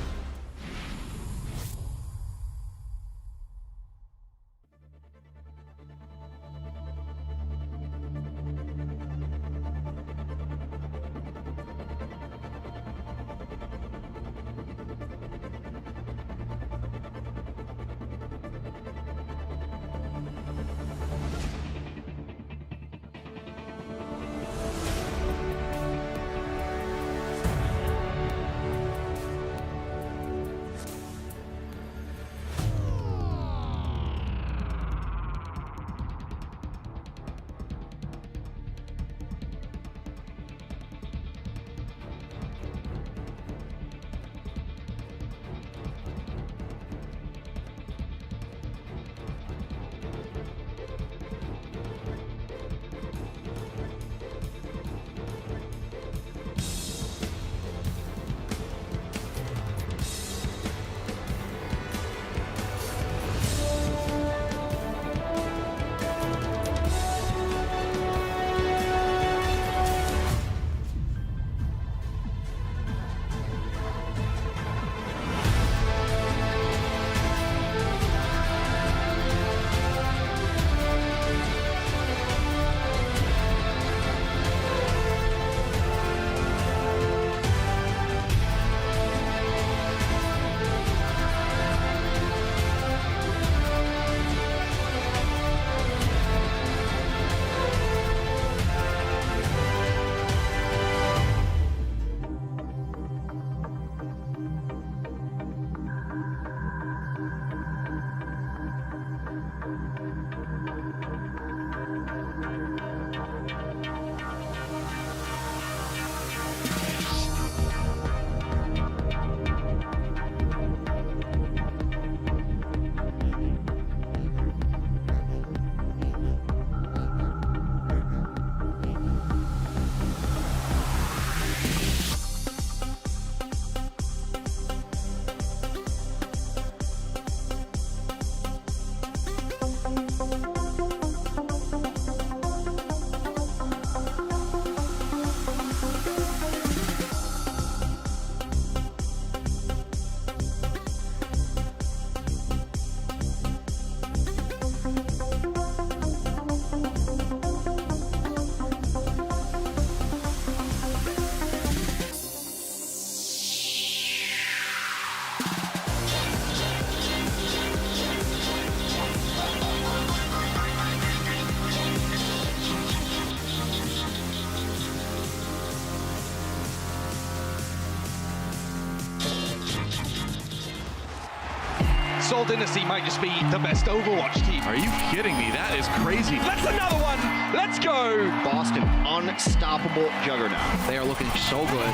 Speaker 7: Seoul Dynasty might just be the best Overwatch team.
Speaker 5: Are you kidding me? That is crazy.
Speaker 7: That's another one. Let's go.
Speaker 8: Boston, unstoppable juggernaut. They are looking so good.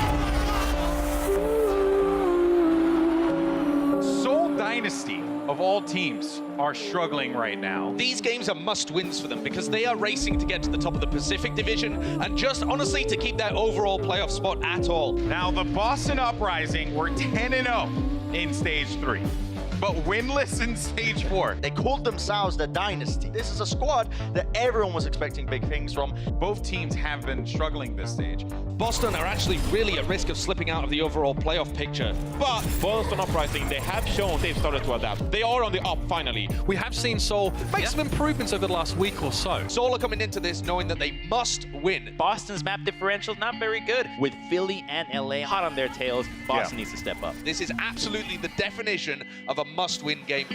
Speaker 9: Seoul Dynasty, of all teams, are struggling right now.
Speaker 7: These games are must-wins for them because they are racing to get to the top of the Pacific Division and just honestly to keep their overall playoff spot at all.
Speaker 9: Now, the Boston Uprising were 10-0 in Stage 3, but winless in Stage 4.
Speaker 4: They called themselves the Dynasty. This is a squad that everyone was expecting big things from.
Speaker 9: Both teams have been struggling this stage.
Speaker 7: Boston are actually really at risk of slipping out of the overall playoff picture.
Speaker 3: But Boston Uprising, they have shown they've started to adapt. They are on the up finally.
Speaker 10: We have seen Seoul make some improvements over the last week or so.
Speaker 7: Seoul are coming into this knowing that they must win.
Speaker 2: Boston's map differential is not very good. With Philly and LA hot on their tails, Boston needs to step up.
Speaker 7: This is absolutely the definition of a must-win game.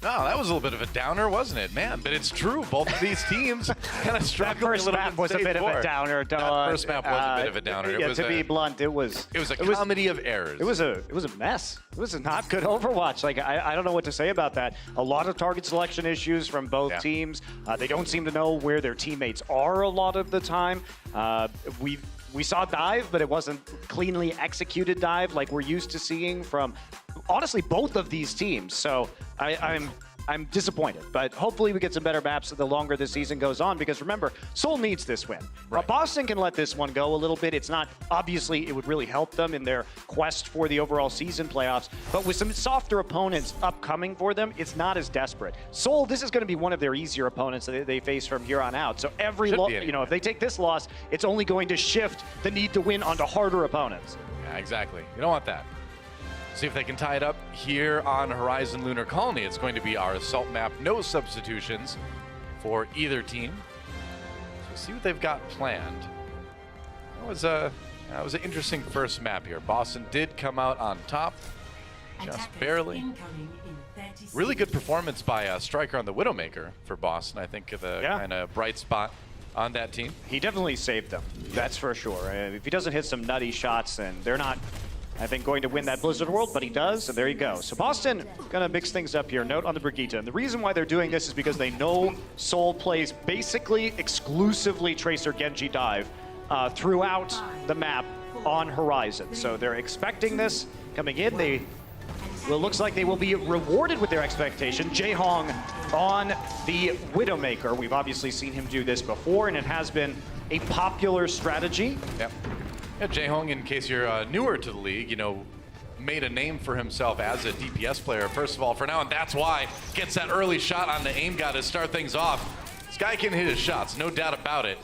Speaker 5: No, that was a little bit of a downer, wasn't it? Man, but it's true. Both of these teams kind of
Speaker 6: That
Speaker 5: struggling
Speaker 6: first
Speaker 5: a little
Speaker 6: map
Speaker 5: bit
Speaker 6: was a
Speaker 5: in
Speaker 6: bit
Speaker 5: Stage
Speaker 6: of a
Speaker 5: 4.
Speaker 6: downer.
Speaker 5: That first map was a bit of a downer.
Speaker 6: Yeah,
Speaker 5: It was
Speaker 6: to be blunt, it was
Speaker 5: a comedy of errors.
Speaker 6: It was a mess. It was a not good Overwatch. Like I don't know what to say about that. A lot of target selection issues from both teams. They don't seem to know where their teammates are a lot of the time. We saw dive, but it wasn't cleanly executed dive like we're used to seeing from, honestly, both of these teams. So I'm disappointed, but hopefully we get some better maps the longer the season goes on, because remember, Seoul needs this win.
Speaker 5: Right.
Speaker 6: Boston can let this one go a little bit. It's not, obviously, it would really help them in their quest for the overall season playoffs, but with some softer opponents upcoming for them, it's not as desperate. Seoul, this is going to be one of their easier opponents that they face from here on out. So if they take this loss, it's only going to shift the need to win onto harder opponents.
Speaker 5: Yeah, exactly. You don't want that. See if they can tie it up here on Horizon Lunar Colony. It's going to be our assault map. No substitutions for either team. So see what they've got planned. That was an interesting first map here. Boston did come out on top, just barely. Really good performance by Striker on the Widowmaker for Boston. I think the kind of bright spot on that team.
Speaker 6: He definitely saved them, that's for sure. If he doesn't hit some nutty shots, then they're not, I think, going to win that Blizzard World, but he does, and there you go. So Boston gonna mix things up here. Note on the Brigitte. And the reason why they're doing this is because they know Seoul plays basically exclusively Tracer Genji dive throughout the map on Horizon. So they're expecting this coming in. It looks like they will be rewarded with their expectation. Jaehong on the Widowmaker. We've obviously seen him do this before, and it has been a popular strategy.
Speaker 5: Yep. Yeah, Jaehong, in case you're newer to the league, made a name for himself as a DPS player, first of all, for now, and that's why gets that early shot on the aim god to start things off. This guy can hit his shots, no doubt about it.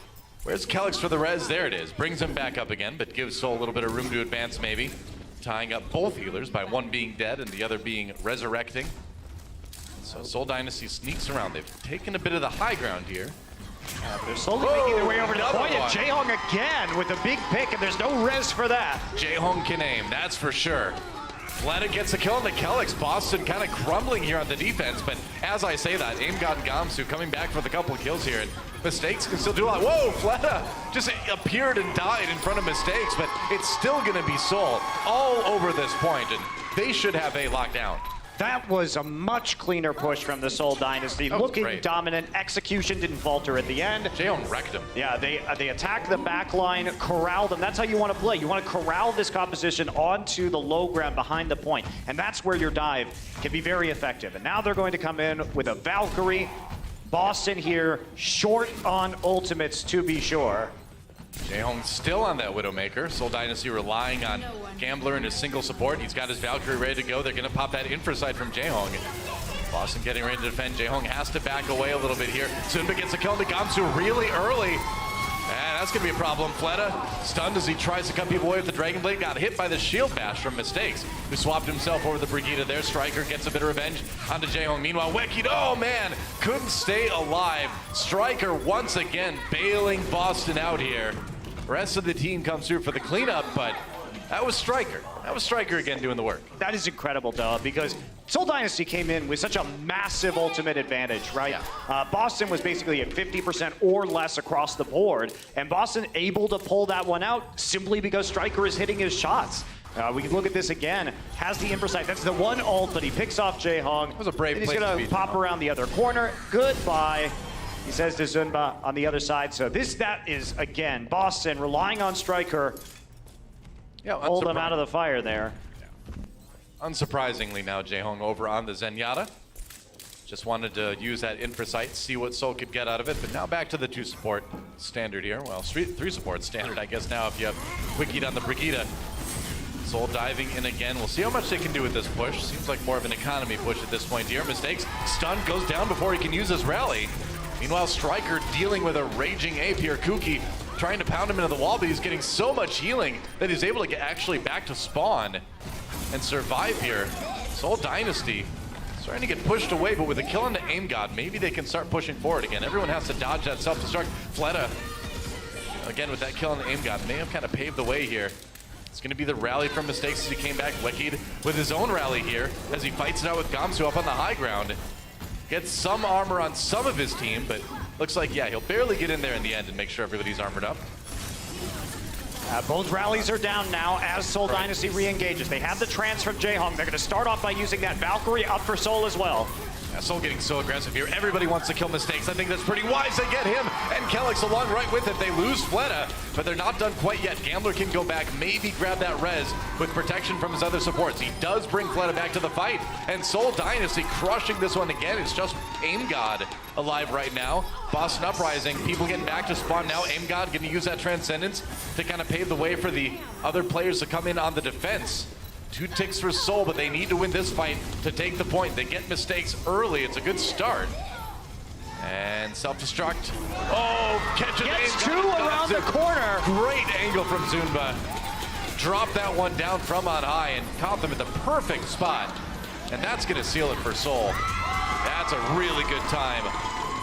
Speaker 5: Where's Kelix for the res? There it is. Brings him back up again, but gives Seoul a little bit of room to advance, maybe. Tying up both healers by one being dead and the other being resurrecting. So Seoul Dynasty sneaks around. They've taken a bit of the high ground here.
Speaker 6: They're slowly making their way over to the point, and Jaehong again with a big pick, and there's no res for that.
Speaker 5: Jaehong can aim, that's for sure. Fleta gets a kill on the Kelix. Boston kind of crumbling here on the defense, but as I say that, Aim God and Gamsu coming back for the couple of kills here, and Mistakes can still do a lot. Whoa, Fleta just appeared and died in front of Mistakes, but it's still gonna be Seoul all over this point, and they should have A locked down.
Speaker 6: That was a much cleaner push from the Seoul Dynasty. Looking
Speaker 5: great.
Speaker 6: dominant. Execution didn't falter at the end.
Speaker 5: Jaehong wrecked him.
Speaker 6: Yeah, they attack the back line, corral them. That's how you want to play. You want to corral this composition onto the low ground behind the point. And that's where your dive can be very effective. And now they're going to come in with a Valkyrie. Boston here, short on ultimates to be sure.
Speaker 5: Jaehong still on that Widowmaker. Seoul Dynasty relying on Gambler and his single support. He's got his Valkyrie ready to go. They're going to pop that infra side from Jaehong. Boston getting ready to defend. Jaehong has to back away a little bit here. Sunba gets a kill to Gamsu really early. And that's going to be a problem. Fleta stunned as he tries to cut people away with the Dragon Blade. Got hit by the shield bash from Mistakes, who swapped himself over the Brigitte there. Striker gets a bit of revenge onto Jaehong. Meanwhile, Weki, oh man, couldn't stay alive. Striker once again bailing Boston out here. Rest of the team comes through for the cleanup, but that was Striker. That was Striker again doing the work.
Speaker 6: That is incredible, Della, because Seoul Dynasty came in with such a massive ultimate advantage, right?
Speaker 5: Yeah.
Speaker 6: Boston was basically at 50% or less across the board, and Boston able to pull that one out simply because Striker is hitting his shots. We can look at this again. Has the Impresight. That's the one ult, but he picks off Jaehong.
Speaker 5: That was a brave
Speaker 6: He's
Speaker 5: play
Speaker 6: going
Speaker 5: to
Speaker 6: to pop around the other corner. Goodbye, he says to Zunba on the other side. So that is, again, Boston relying on Striker.
Speaker 5: Yeah,
Speaker 6: hold him out of the fire there.
Speaker 5: Unsurprisingly now, Jaehong over on the Zenyatta. Just wanted to use that Infrasight, see what Seoul could get out of it, but now back to the 2 support standard here. Well, 3 support standard, I guess, now if you have Quickied on the Brigitte. Seoul diving in again. We'll see how much they can do with this push. Seems like more of an economy push at this point here. Mistakes. Stun goes down before he can use his rally. Meanwhile, Striker dealing with a raging ape here. Kuki trying to pound him into the wall, but he's getting so much healing that he's able to get actually back to spawn and survive here. Seoul Dynasty starting to get pushed away, but with a kill into Aim God, maybe they can start pushing forward again. Everyone has to dodge that self-destruct. Fleta, again with that kill into Aim God, may have kind of paved the way here. It's going to be the rally from Mistakes as he came back wicked with his own rally here as he fights it out with Gamsu up on the high ground. Gets some armor on some of his team, but looks like, yeah, he'll barely get in there in the end and make sure everybody's armored up.
Speaker 6: Both rallies are down now as Seoul Dynasty re-engages. They have the trance from Jaehong. They're going to start off by using that Valkyrie up for Seoul as well.
Speaker 5: Yeah, Seoul getting so aggressive here. Everybody wants to kill Mistakes. I think that's pretty wise. They get him and Kellex along right with it. They lose Fleta, but they're not done quite yet. Gambler can go back, maybe grab that res with protection from his other supports. He does bring Fleta back to the fight, and Seoul Dynasty crushing this one again. It's just Aim God alive right now. Boston Uprising, people getting back to spawn now. Aim God going to use that Transcendence to kind of pave the way for the other players to come in on the defense. 2 ticks for Seoul, but they need to win this fight to take the point. They get Mistakes early. It's a good start. And self-destruct. Oh, catches
Speaker 6: Gets 2 around the corner.
Speaker 5: Great angle from Zunba. Dropped that one down from on high and caught them at the perfect spot. And that's going to seal it for Seoul. That's a really good time.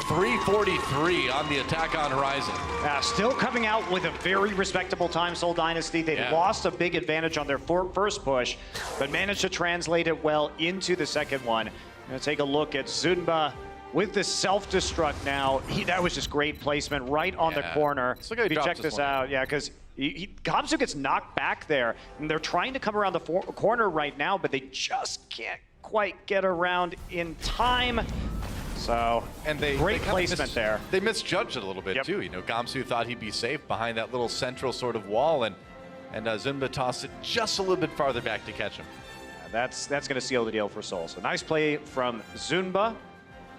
Speaker 5: 3:43 on the attack on Horizon.
Speaker 6: Still coming out with a very respectable time, Seoul Dynasty. They lost a big advantage on their first push, but managed to translate it well into the second one. I'm going to take a look at Zunba with the self-destruct now. That was just great placement right on the corner.
Speaker 5: Let's look how he dropped
Speaker 6: check this out. Yeah, because Gamsu gets knocked back there, and they're trying to come around the corner right now, but they just can't quite get around in time. So,
Speaker 5: and
Speaker 6: great placement there.
Speaker 5: They misjudged it a little bit too. You know, Gamsu thought he'd be safe behind that little central sort of wall, and Zunba tossed it just a little bit farther back to catch him.
Speaker 6: That's going to seal the deal for Seoul. So nice play from Zunba,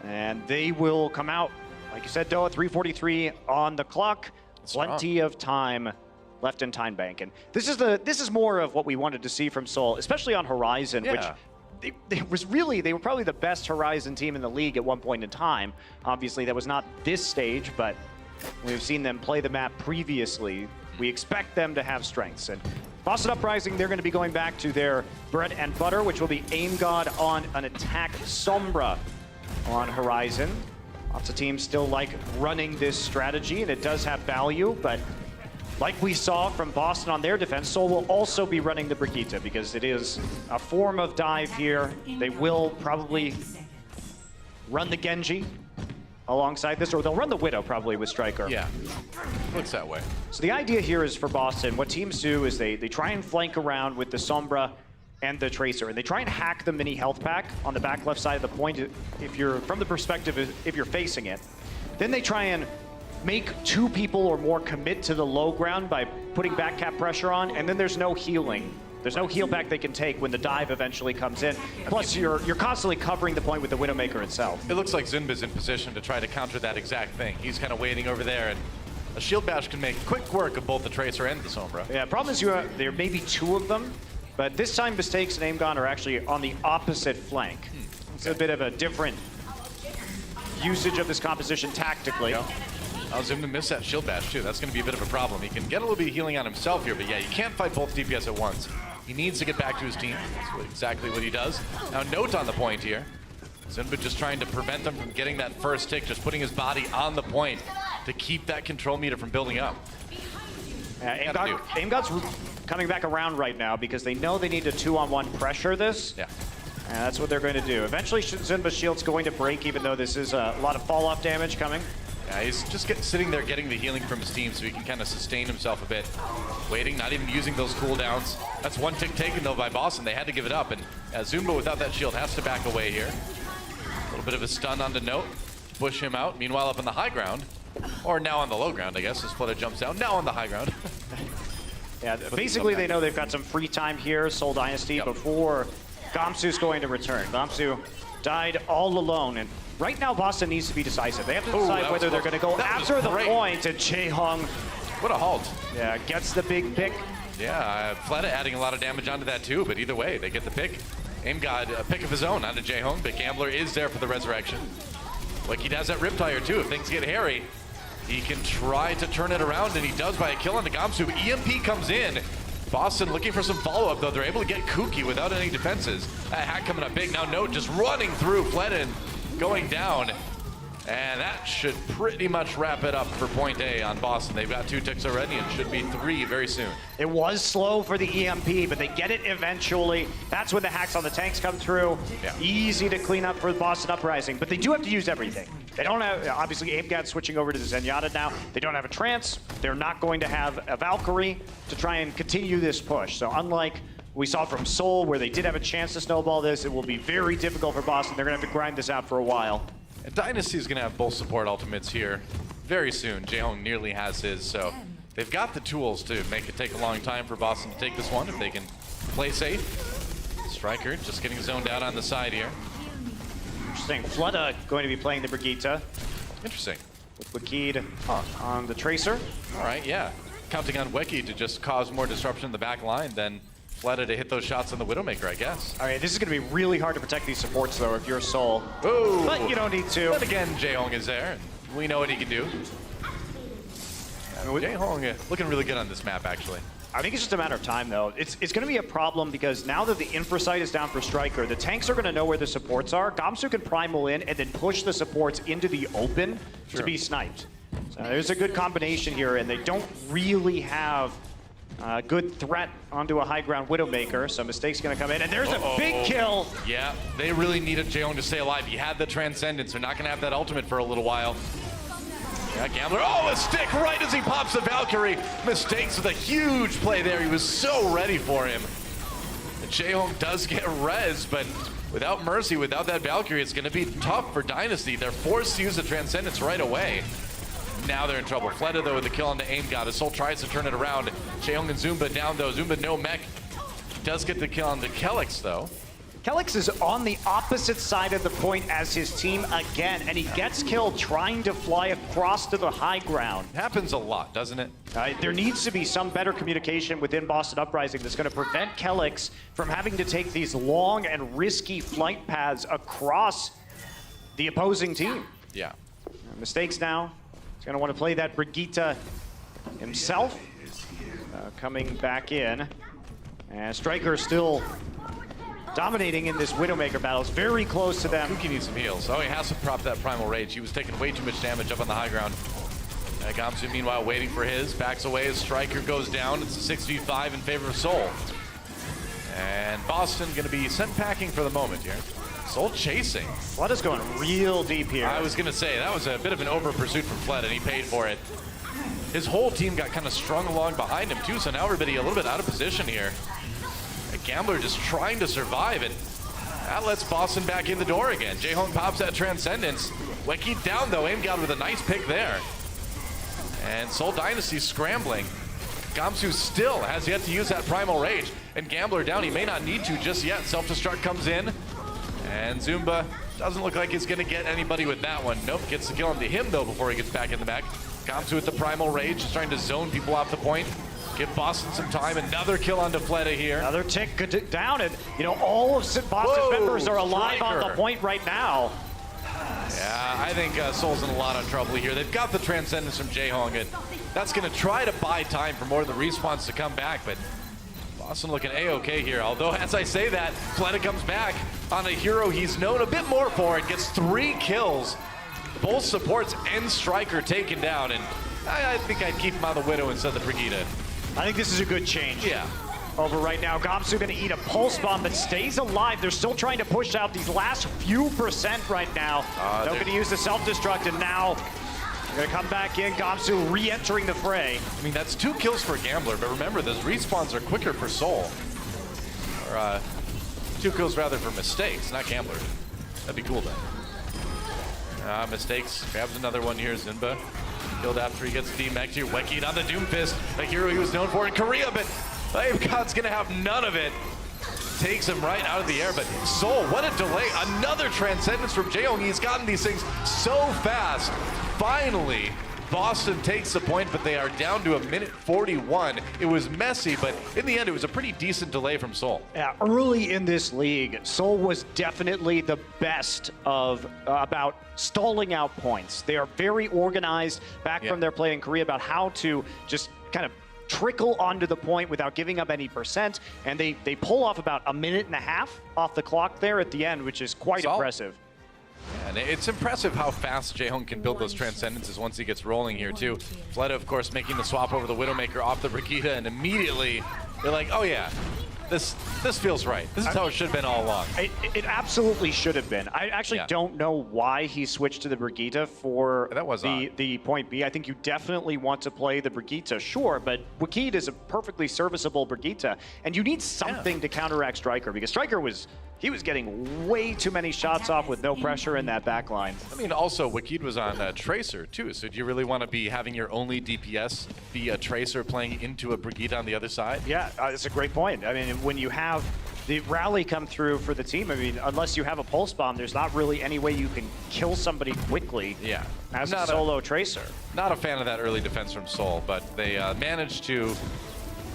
Speaker 6: and they will come out, like you said, Doa, 3:43 on the clock. Plenty of time left in Time Bank, and this is more of what we wanted to see from Seoul, especially on Horizon, which. They were probably the best Horizon team in the league at one point in time. Obviously, that was not this stage, but we've seen them play the map previously. We expect them to have strengths. And Boston Uprising, they're going to be going back to their bread and butter, which will be Aim God on an attack Sombra on Horizon. Lots of teams still like running this strategy, and it does have value, but like we saw from Boston on their defense, Seoul will also be running the Brigitte because it is a form of dive here. They will probably run the Genji alongside this, or they'll run the Widow probably with Striker.
Speaker 5: Yeah, looks that way.
Speaker 6: So the idea here is for Boston, what teams do is they try and flank around with the Sombra and the Tracer, and they try and hack the mini health pack on the back left side of the point if you're, from the perspective, if you're facing it. Then they try and make 2 people or more commit to the low ground by putting back cap pressure on, and then there's no healing. There's no heal back they can take when the dive eventually comes in. Plus, you're constantly covering the point with the Widowmaker itself.
Speaker 5: It looks like Zunba's in position to try to counter that exact thing. He's kind of waiting over there, and a shield bash can make quick work of both the Tracer and the Sombra.
Speaker 6: Yeah, problem is there may be 2 of them, but this time Mistakes and Aim God are actually on the opposite flank. It's a bit of a different usage of this composition tactically.
Speaker 5: Oh, Zunba missed that shield bash too. That's going to be a bit of a problem. He can get a little bit of healing on himself here, but yeah, you can't fight both DPS at once. He needs to get back to his team. That's exactly what he does. Now, note on the point here. Zunba just trying to prevent them from getting that first tick, just putting his body on the point to keep that control meter from building up.
Speaker 6: Aim God's coming back around right now because they know they need to 2-on-1 pressure this.
Speaker 5: Yeah.
Speaker 6: And that's what they're going to do. Eventually, Zunba's shield's going to break, even though this is a lot of fall-off damage coming.
Speaker 5: Yeah, he's just sitting there getting the healing from his team so he can kind of sustain himself a bit. Waiting, not even using those cooldowns. That's one tick taken though by Boston. They had to give it up, and Zumba without that shield has to back away here. A little bit of a stun on the note. Push him out. Meanwhile, up on the high ground, or now on the low ground, I guess, as Flutter jumps down. Now on the high ground.
Speaker 6: Yeah, basically they know they've got some free time here, Seoul Dynasty, before Gamsu's going to return. Gamsu died all alone, and right now Boston needs to be decisive. They have to decide whether they're going to go after the point, and Jaehong,
Speaker 5: what a halt.
Speaker 6: Yeah, gets the big pick.
Speaker 5: Yeah, Fleta adding a lot of damage onto that too, but either way, they get the pick. Aim God, a pick of his own onto Jaehong, but Gambler is there for the resurrection. Like he does that Riptire too. If things get hairy, he can try to turn it around, and he does by a kill onto Gamsu. EMP comes in. Boston looking for some follow-up, though. They're able to get kooky without any defenses. That hack coming up big. Now Note just running through. Fledden going down. And that should pretty much wrap it up for point A on Boston. They've got 2 ticks already and should be 3 very soon.
Speaker 6: It was slow for the EMP, but they get it eventually. That's when the hacks on the tanks come through.
Speaker 5: Yeah.
Speaker 6: Easy to clean up for Boston Uprising, but they do have to use everything. They don't have, obviously, AimGod switching over to the Zenyatta now. They don't have a Trance. They're not going to have a Valkyrie to try and continue this push. So unlike we saw from Seoul, where they did have a chance to snowball this, it will be very difficult for Boston. They're going to have to grind this out for a while.
Speaker 5: And Dynasty is going to have both support ultimates here very soon. Jaehong nearly has his, so they've got the tools to make it take a long time for Boston to take this one if they can play safe. Striker just getting zoned out on the side here.
Speaker 6: Interesting. Flutta going to be playing the Brigitte.
Speaker 5: Interesting.
Speaker 6: With Wakid on the Tracer.
Speaker 5: All right, yeah. Counting on Weki to just cause more disruption in the back line than Fleta to hit those shots on the Widowmaker, I guess.
Speaker 6: All right, this is going to be really hard to protect these supports, though, if you're Seoul.
Speaker 5: Ooh.
Speaker 6: But you don't need to.
Speaker 5: But again, Jaehong is there, and we know what he can do. Jaehong looking really good on this map, actually.
Speaker 6: I think it's just a matter of time, though. It's going to be a problem because now that the infra site is down for Striker, the tanks are going to know where the supports are. Gamsu can primal in and then push the supports into the open to be sniped. So there's a good combination here, and they don't really have good threat onto a high ground Widowmaker, so Mistake's gonna come in, and there's a big kill.
Speaker 5: Yeah, they really needed Jaehong to stay alive. He had the Transcendence. They're not gonna have that ultimate for a little while. Yeah, Gambler, a stick right as he pops the Valkyrie. Mistakes with a huge play there. He was so ready for him. And Jaehong does get res, but without Mercy, without that Valkyrie, it's gonna be tough for Dynasty. They're forced to use the Transcendence right away. Now they're in trouble. Fleta, though, with the kill on the AimGod. His Soul tries to turn it around. Jaehong and Zumba down, though. Zumba, no mech. Does get the kill on the Kelix, though.
Speaker 6: Kelix is on the opposite side of the point as his team again, and he gets killed trying to fly across to the high ground.
Speaker 5: Happens a lot, doesn't it?
Speaker 6: There needs to be some better communication within Boston Uprising that's going to prevent Kelix from having to take these long and risky flight paths across the opposing team.
Speaker 5: Yeah.
Speaker 6: Mistakes now. He's going to want to play that Brigitte himself. Coming back in. And Striker still dominating in this Widowmaker battle. It's very close to them.
Speaker 5: Kuki needs some heals. Oh, he has to prop that Primal Rage. He was taking way too much damage up on the high ground. Gamsu, meanwhile, waiting for his. Backs away as Striker goes down. It's a 6v5 in favor of Seoul. And Boston going to be sent packing for the moment here. Seoul chasing.
Speaker 6: Fleta's going real deep here.
Speaker 5: I was going to say, that was a bit of an over pursuit from Fleta, and he paid for it. His whole team got kind of strung along behind him, too, so now everybody a little bit out of position here. A Gambler just trying to survive, and that lets Boston back in the door again. Jaehong pops that Transcendence. Weki down, though. AimGod with a nice pick there. And Seoul Dynasty scrambling. Gamsu still has yet to use that Primal Rage, and Gambler down. He may not need to just yet. Self-destruct comes in. And Zumba doesn't look like he's going to get anybody with that one. Nope, gets the kill onto him, though, before he gets back in the back. Gamsu with the Primal Rage, just trying to zone people off the point. Give Boston some time. Another kill onto Fleta here.
Speaker 6: Another tick down, and, you know, all of Boston's members are alive on the point right now.
Speaker 5: Yeah, I think Seoul's in a lot of trouble here. They've got the Transcendence from Jaehong, and that's going to try to buy time for more of the respawns to come back, but Boston looking A-okay here. Although, as I say that, Fleta comes back on a hero he's known a bit more for and gets 3 kills. Both supports and Striker taken down, and I think I'd keep him on the Widow instead of the Brigitte.
Speaker 6: I think this is a good change.
Speaker 5: Yeah.
Speaker 6: Over right now. Gamsu going to eat a pulse bomb, but stays alive. They're still trying to push out these last few percent right now. They're going to use the self-destruct, and now Gonna come back in, Gamsu re-entering the fray.
Speaker 5: I mean, that's 2 kills for Gambler, but remember, those respawns are quicker for Seoul. Or 2 kills rather for Mistakes, not Gambler. That'd be cool then. Mistakes grabs another one here, Zunba. Killed after he gets D-Mech here. Wekid on the Doomfist, a hero he was known for in Korea, but God's gonna have none of it. Takes him right out of the air, but Seoul, what a delay. Another Transcendence from Jaehoong. He's gotten these things so fast. Finally, Boston takes the point, but they are down to 1:41. It was messy, but in the end, it was a pretty decent delay from Seoul.
Speaker 6: Yeah, early in this league, Seoul was definitely the best of about stalling out points. They are very organized back from their play in Korea about how to just kind of trickle onto the point without giving up any percent, and they pull off about 1.5 minutes off the clock there at the end, which is quite impressive.
Speaker 5: And it's impressive how fast Jaehoong can build those Transcendences once he gets rolling here, too. Fleta, of course, making the swap over the Widowmaker off the Brigitte, and immediately they're like, oh yeah, this feels right. This is how it should have been all along.
Speaker 6: It absolutely should have been. I actually don't know why he switched to the Brigitte for the point B. I think you definitely want to play the Brigitte, sure, but Wekid is a perfectly serviceable Brigitte, and you need something to counteract Striker, because Striker was getting way too many shots off with no pressure in that back line.
Speaker 5: I mean, also, Wekid was on Tracer, too, so do you really want to be having your only DPS be a Tracer playing into a Brigitte on the other side?
Speaker 6: Yeah, that's a great point. I mean, when you have the rally come through for the team, I mean, unless you have a Pulse Bomb, there's not really any way you can kill somebody quickly as a solo Tracer.
Speaker 5: Not a fan of that early defense from Seoul, but they managed to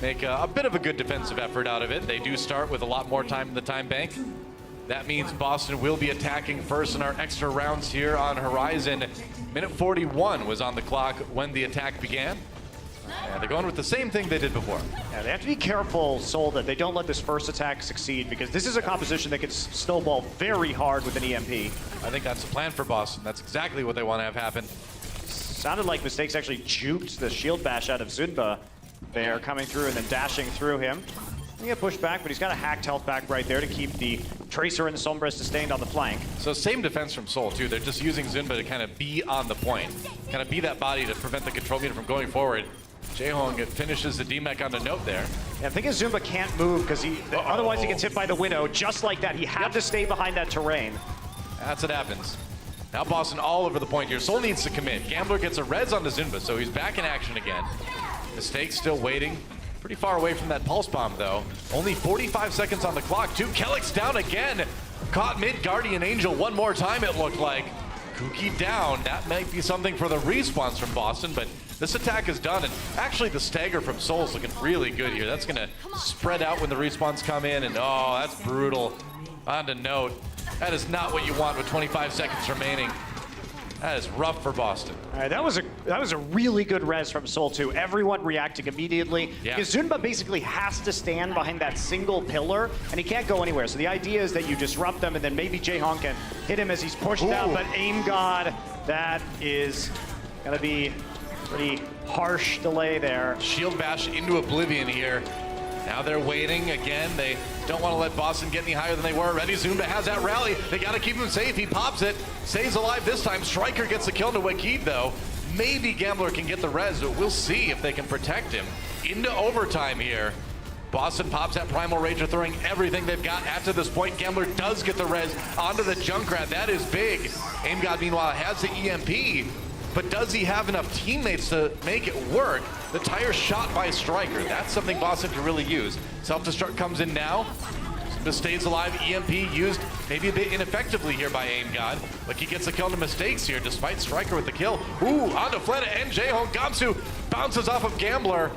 Speaker 5: make a bit of a good defensive effort out of it. They do start with a lot more time in the time bank. That means Boston will be attacking first in our extra rounds here on Horizon. Minute 41 was on the clock when the attack began. And they're going with the same thing they did before.
Speaker 6: Yeah, they have to be careful, Seoul, that they don't let this first attack succeed, because this is a composition that can snowball very hard with an EMP.
Speaker 5: I think that's the plan for Boston. That's exactly what they want to have happen.
Speaker 6: Sounded like Mistakes actually juked the shield bash out of Zunba. They are coming through and then dashing through him. He get pushed back, but he's got a hacked health back right there to keep the Tracer and Sombra sustained on the flank.
Speaker 5: So same defense from Seoul, too. They're just using Zunba to kind of be on the point, kind of be that body to prevent the control meter from going forward. Jaehoong finishes the D-Mech on the note there.
Speaker 6: Yeah, I think Zunba can't move because otherwise he gets hit by the Widow. Just like that, he had to stay behind that terrain.
Speaker 5: That's what happens. Now Boston all over the point here. Seoul needs to commit. Gambler gets a res onto Zunba, so he's back in action again. Mistakes still waiting. Pretty far away from that Pulse Bomb, though. Only 45 seconds on the clock, too. Kellick's down again. Caught mid Guardian Angel one more time, it looked like. Kuki down. That might be something for the respawns from Boston, but this attack is done. And actually, the stagger from Seoul is looking really good here. That's going to spread out when the respawns come in, and oh, that's brutal. On to note. That is not what you want with 25 seconds remaining. That is rough for Boston.
Speaker 6: All right, that was a really good res from Seoul too. Everyone reacting immediately.
Speaker 5: Yeah.
Speaker 6: Because Zunba basically has to stand behind that single pillar, and he can't go anywhere. So the idea is that you disrupt them, and then maybe Jaehoong can hit him as he's pushed out. But Aim God, that is gonna be a pretty harsh delay there.
Speaker 5: Shield bash into oblivion here. Now they're waiting again. They don't want to let Boston get any higher than they were already. Zunba has that rally. They got to keep him safe. He pops it. Stays alive this time. Striker gets the kill to Wekid, though. Maybe Gambler can get the res, but we'll see if they can protect him. Into overtime here. Boston pops that Primal Rager, throwing everything they've got after this point. Gambler does get the res onto the Junkrat. That is big. Aim God, meanwhile, has the EMP. But does he have enough teammates to make it work? The tire shot by Striker. That's something Boston can really use. Self-destruct comes in now. Zunba stays alive. EMP used maybe a bit ineffectively here by Aim God. But he gets the kill to Mistakes here, despite Striker with the kill. Ooh, onto Fleta and Jaehoong. Gamsu bounces off of Gambler.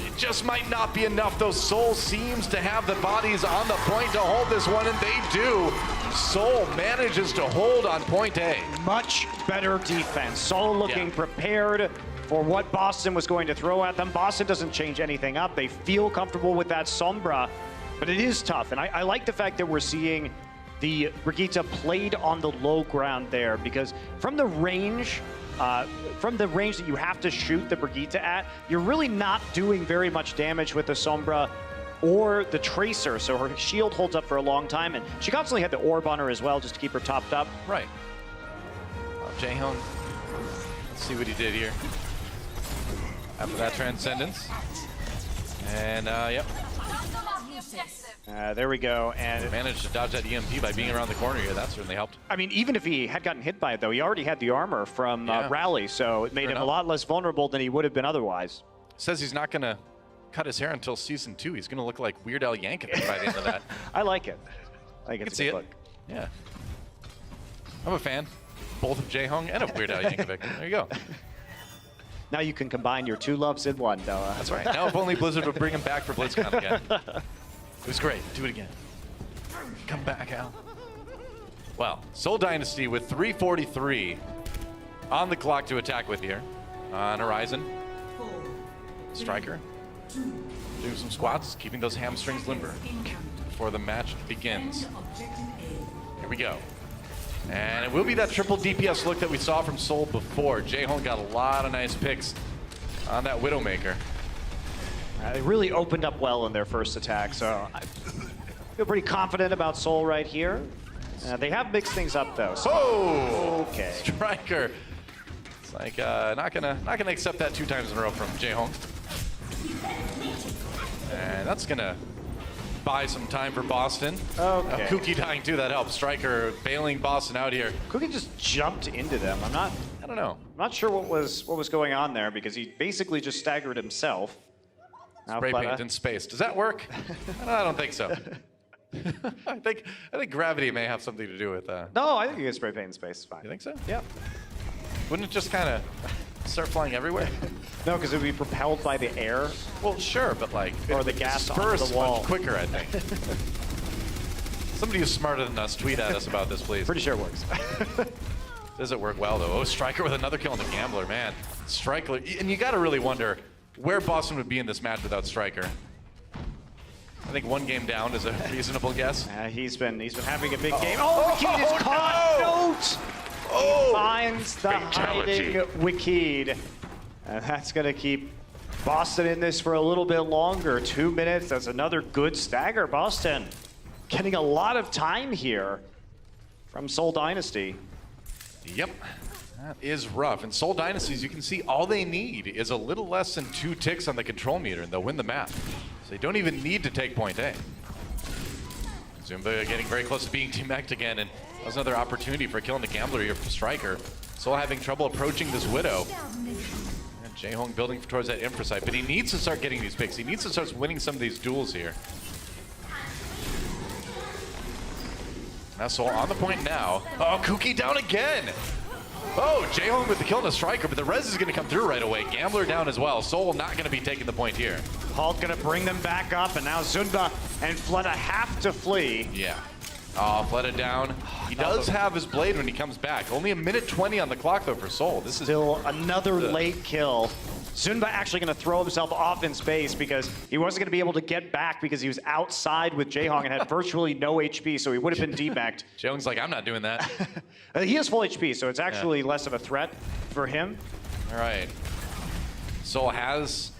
Speaker 5: It just might not be enough, though. Seoul seems to have the bodies on the point to hold this one, and they do. Seoul manages to hold on point A.
Speaker 6: Much better defense. Seoul looking prepared for what Boston was going to throw at them. Boston doesn't change anything up. They feel comfortable with that Sombra, but it is tough. And I like the fact that we're seeing the Brigitte played on the low ground there, because from the range that you have to shoot the Brigitte at, you're really not doing very much damage with the Sombra or the Tracer, so her shield holds up for a long time, and she constantly had the orb on her as well, just to keep her topped up.
Speaker 5: Right. Jaehoong Let's see what he did here. After that Transcendence. And, yep.
Speaker 6: There we go. And
Speaker 5: Managed to dodge that EMP by being around the corner here. That certainly helped.
Speaker 6: I mean, even if he had gotten hit by it, though, he already had the armor from Rally, so it made him a lot less vulnerable than he would have been otherwise.
Speaker 5: Says he's not going to cut his hair until Season 2. He's going to look like Weird Al Yankovic by the end of that.
Speaker 6: I like it. I think
Speaker 5: You
Speaker 6: it's
Speaker 5: can
Speaker 6: a
Speaker 5: see
Speaker 6: good
Speaker 5: it.
Speaker 6: look.
Speaker 5: Yeah. I'm a fan. Both of Jaehong and of Weird Al Yankovic. There you go.
Speaker 6: Now you can combine your two loves in one, Noah.
Speaker 5: That's right. Now if only Blizzard would bring him back for BlizzCon again. It was great. Do it again. Come back, Al. Well, Seoul Dynasty with 3:43 on the clock to attack with here. On Horizon. Striker. Doing some squats, keeping those hamstrings limber before the match begins. Here we go. And it will be that triple DPS look that we saw from Seoul before. Jaehong got a lot of nice picks on that Widowmaker.
Speaker 6: They really opened up well in their first attack, so I feel pretty confident about Seoul right here. They have mixed things up though. So okay.
Speaker 5: Striker. It's like not gonna accept that 2 times in a row from Jaehong. And that's gonna buy some time for Boston.
Speaker 6: Okay.
Speaker 5: Kuki dying too, that helps. Striker bailing Boston out here.
Speaker 6: Kuki just jumped into them.
Speaker 5: I don't know.
Speaker 6: I'm not sure what was going on there because he basically just staggered himself.
Speaker 5: Spray paint in space. Does that work? I don't think so. I think gravity may have something to do with that.
Speaker 6: No, I think you can spray paint in space. It's fine.
Speaker 5: You think so?
Speaker 6: Yeah.
Speaker 5: Wouldn't it just kind of start flying everywhere?
Speaker 6: No, because it would be propelled by the air.
Speaker 5: Well, sure, but like
Speaker 6: Or the gas onto
Speaker 5: disperse
Speaker 6: the wall.
Speaker 5: much quicker, I think. Somebody who's smarter than us, tweet at us about this, please.
Speaker 6: Pretty sure it works.
Speaker 5: Does it work well, though? Oh, Striker with another kill on the Gambler, man. Striker, and you got to really wonder where Boston would be in this match without Striker. I think 1 game down is a reasonable guess.
Speaker 6: He's been having a big game. Oh, Wikid is caught! Note!
Speaker 5: Oh!
Speaker 6: He finds the hiding Wikid. And that's going to keep Boston in this for a little bit longer. 2 minutes, that's another good stagger. Boston getting a lot of time here from Seoul Dynasty.
Speaker 5: Yep, that is rough. And Seoul Dynasty, as you can see, all they need is a little less than 2 ticks on the control meter, and they'll win the map. So they don't even need to take point A. Zumba getting very close to being team-meched again, and that was another opportunity for killing the Gambler here from Striker. Seoul having trouble approaching this Widow. And Jaehong building towards that infra site, but he needs to start getting these picks. He needs to start winning some of these duels here. Now Seoul on the point now. Oh, Kuki down again. Oh, Jaehong with the kill on the Striker, but the res is going to come through right away. Gambler down as well. Seoul not going to be taking the point here.
Speaker 6: Hulk going to bring them back up, and now Zunba and Fleta have to flee.
Speaker 5: Yeah. Oh, Fleta down. He does have his blade when he comes back. Only 1:20 on the clock, though, for Seoul. This is
Speaker 6: still another late kill. Zunba actually going to throw himself off in space because he wasn't going to be able to get back because he was outside with Jaehong and had virtually no HP, so he would have been debacked.
Speaker 5: Jaehong's like, I'm not doing that.
Speaker 6: He has full HP, so it's actually less of a threat for him.
Speaker 5: All right. Seoul has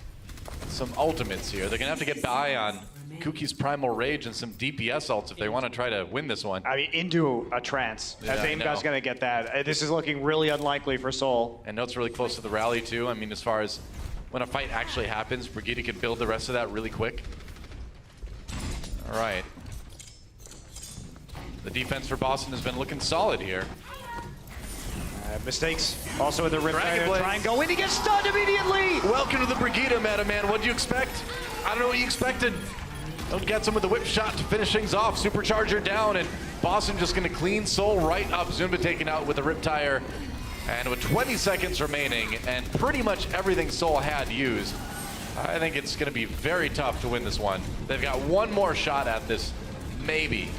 Speaker 5: some ultimates here. They're going to have to get by on Kuki's Primal Rage and some DPS ults if they want to try to win this one.
Speaker 6: I mean, into a trance.
Speaker 5: Yeah,
Speaker 6: Aimgot's going to get that. This is looking really unlikely for Seoul.
Speaker 5: And Note's really close to the rally, too. I mean, as far as when a fight actually happens, Brigitte can build the rest of that really quick. All right. The defense for Boston has been looking solid here.
Speaker 6: Mistakes also in the rip.
Speaker 5: Dragon Blade.
Speaker 6: Try and go in. He gets stunned immediately.
Speaker 5: Welcome to the Brigitte, Madam Man. What do you expect? I don't know what you expected. Don't get some with the whip shot to finish things off. Supercharger down, and Boston just going to clean Seoul right up. Zumba taken out with a rip tire. And with 20 seconds remaining and pretty much everything Seoul had used, I think it's going to be very tough to win this one. They've got one more shot at this, maybe.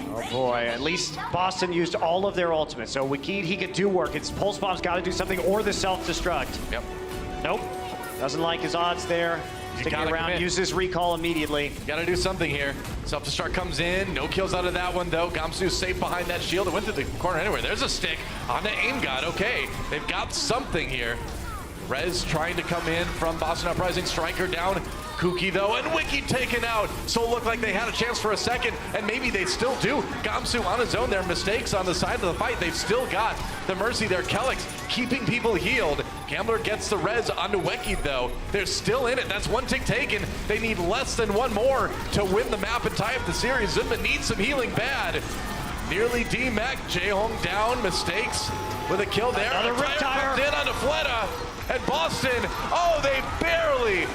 Speaker 6: Oh boy, at least Boston used all of their ultimates. So Wikid, he could do work. It's Pulse Bomb's got to do something or the self-destruct.
Speaker 5: Yep.
Speaker 6: Nope. Doesn't like his odds there. Sticking around,
Speaker 5: commit.
Speaker 6: uses recall immediately.
Speaker 5: Got to do something here. Self-destruct comes in. No kills out of that one, though. Gamsu safe behind that shield. It went through the corner anyway. There's a stick on the aim god. Okay, they've got something here. Rez trying to come in from Boston Uprising. Striker down. Kuki though, and Wiki taken out. So it looked like they had a chance for a second, and maybe they still do. Gamsu on his own. Their mistakes on the side of the fight. They've still got the mercy there. Kelix keeping people healed. Gambler gets the res onto Wiki though. They're still in it. That's one tick taken. They need less than one more to win the map and tie up the series. Zimba needs some healing bad. Nearly D-Mac. Jaehong down. Mistakes with a kill there.
Speaker 6: Another Riptire.
Speaker 5: In onto Fleta. And Boston, oh, they barely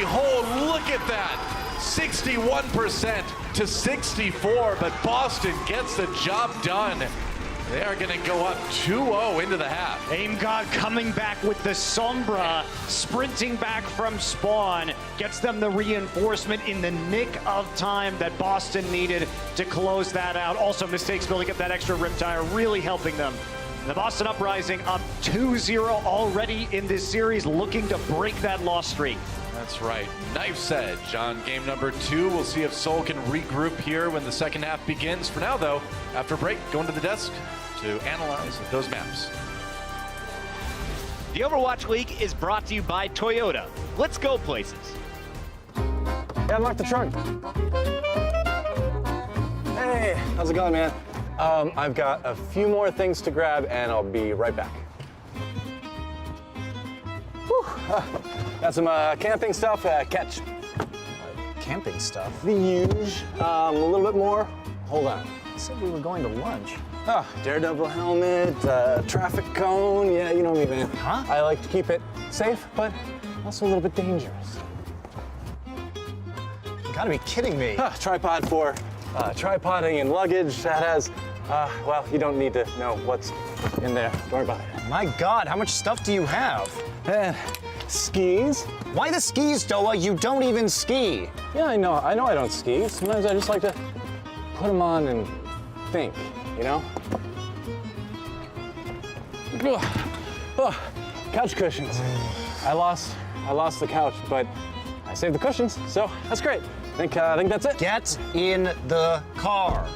Speaker 5: hold. Look at that. 61% to 64, but Boston gets the job done. They are going to go up 2-0 into the half.
Speaker 6: Aim God coming back with the Sombra, sprinting back from spawn, gets them the reinforcement in the nick of time that Boston needed to close that out. Also, mistakes building up that extra Riptire, really helping them. The Boston Uprising up 2-0 already in this series, looking to break that loss streak.
Speaker 5: That's right. Knife's Edge on game number 2. We'll see if Seoul can regroup here when the second half begins. For now, though, after break, going to the desk to analyze those maps.
Speaker 2: The Overwatch League is brought to you by Toyota. Let's go places.
Speaker 11: Yeah, unlock the trunk. Hey, how's it going, man? I've got a few more things to grab, and I'll be right back. Whew. Got some camping stuff. Catch.
Speaker 8: Camping stuff?
Speaker 11: The huge. A little bit more. Hold on.
Speaker 8: You said we were going to lunch.
Speaker 11: Oh, Daredevil helmet, traffic cone. Yeah, you know me, man.
Speaker 8: Huh?
Speaker 11: I like to keep it safe, but also a little bit dangerous.
Speaker 8: You gotta be kidding me.
Speaker 11: Tripod for tripoding and luggage. That has, well, you don't need to know what's in there. Don't worry about it.
Speaker 8: My God, how much stuff do you have?
Speaker 11: And skis.
Speaker 8: Why the skis, Doa? You don't even ski.
Speaker 11: Yeah, I know I don't ski. Sometimes I just like to put them on and think, you know? Oh, couch cushions. I lost the couch, but I saved the cushions, so that's great. I think that's it.
Speaker 8: Get in the car.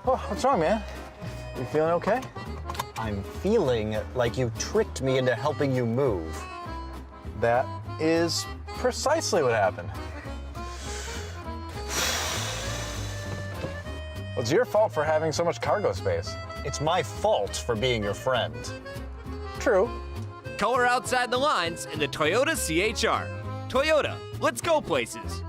Speaker 11: Oh, what's wrong, man? You feeling okay?
Speaker 8: I'm feeling like you tricked me into helping you move.
Speaker 11: That is precisely what happened. Well, it's your fault for having so much cargo space.
Speaker 8: It's my fault for being your friend.
Speaker 11: True.
Speaker 2: Color outside the lines in the Toyota CHR. Toyota, let's go places.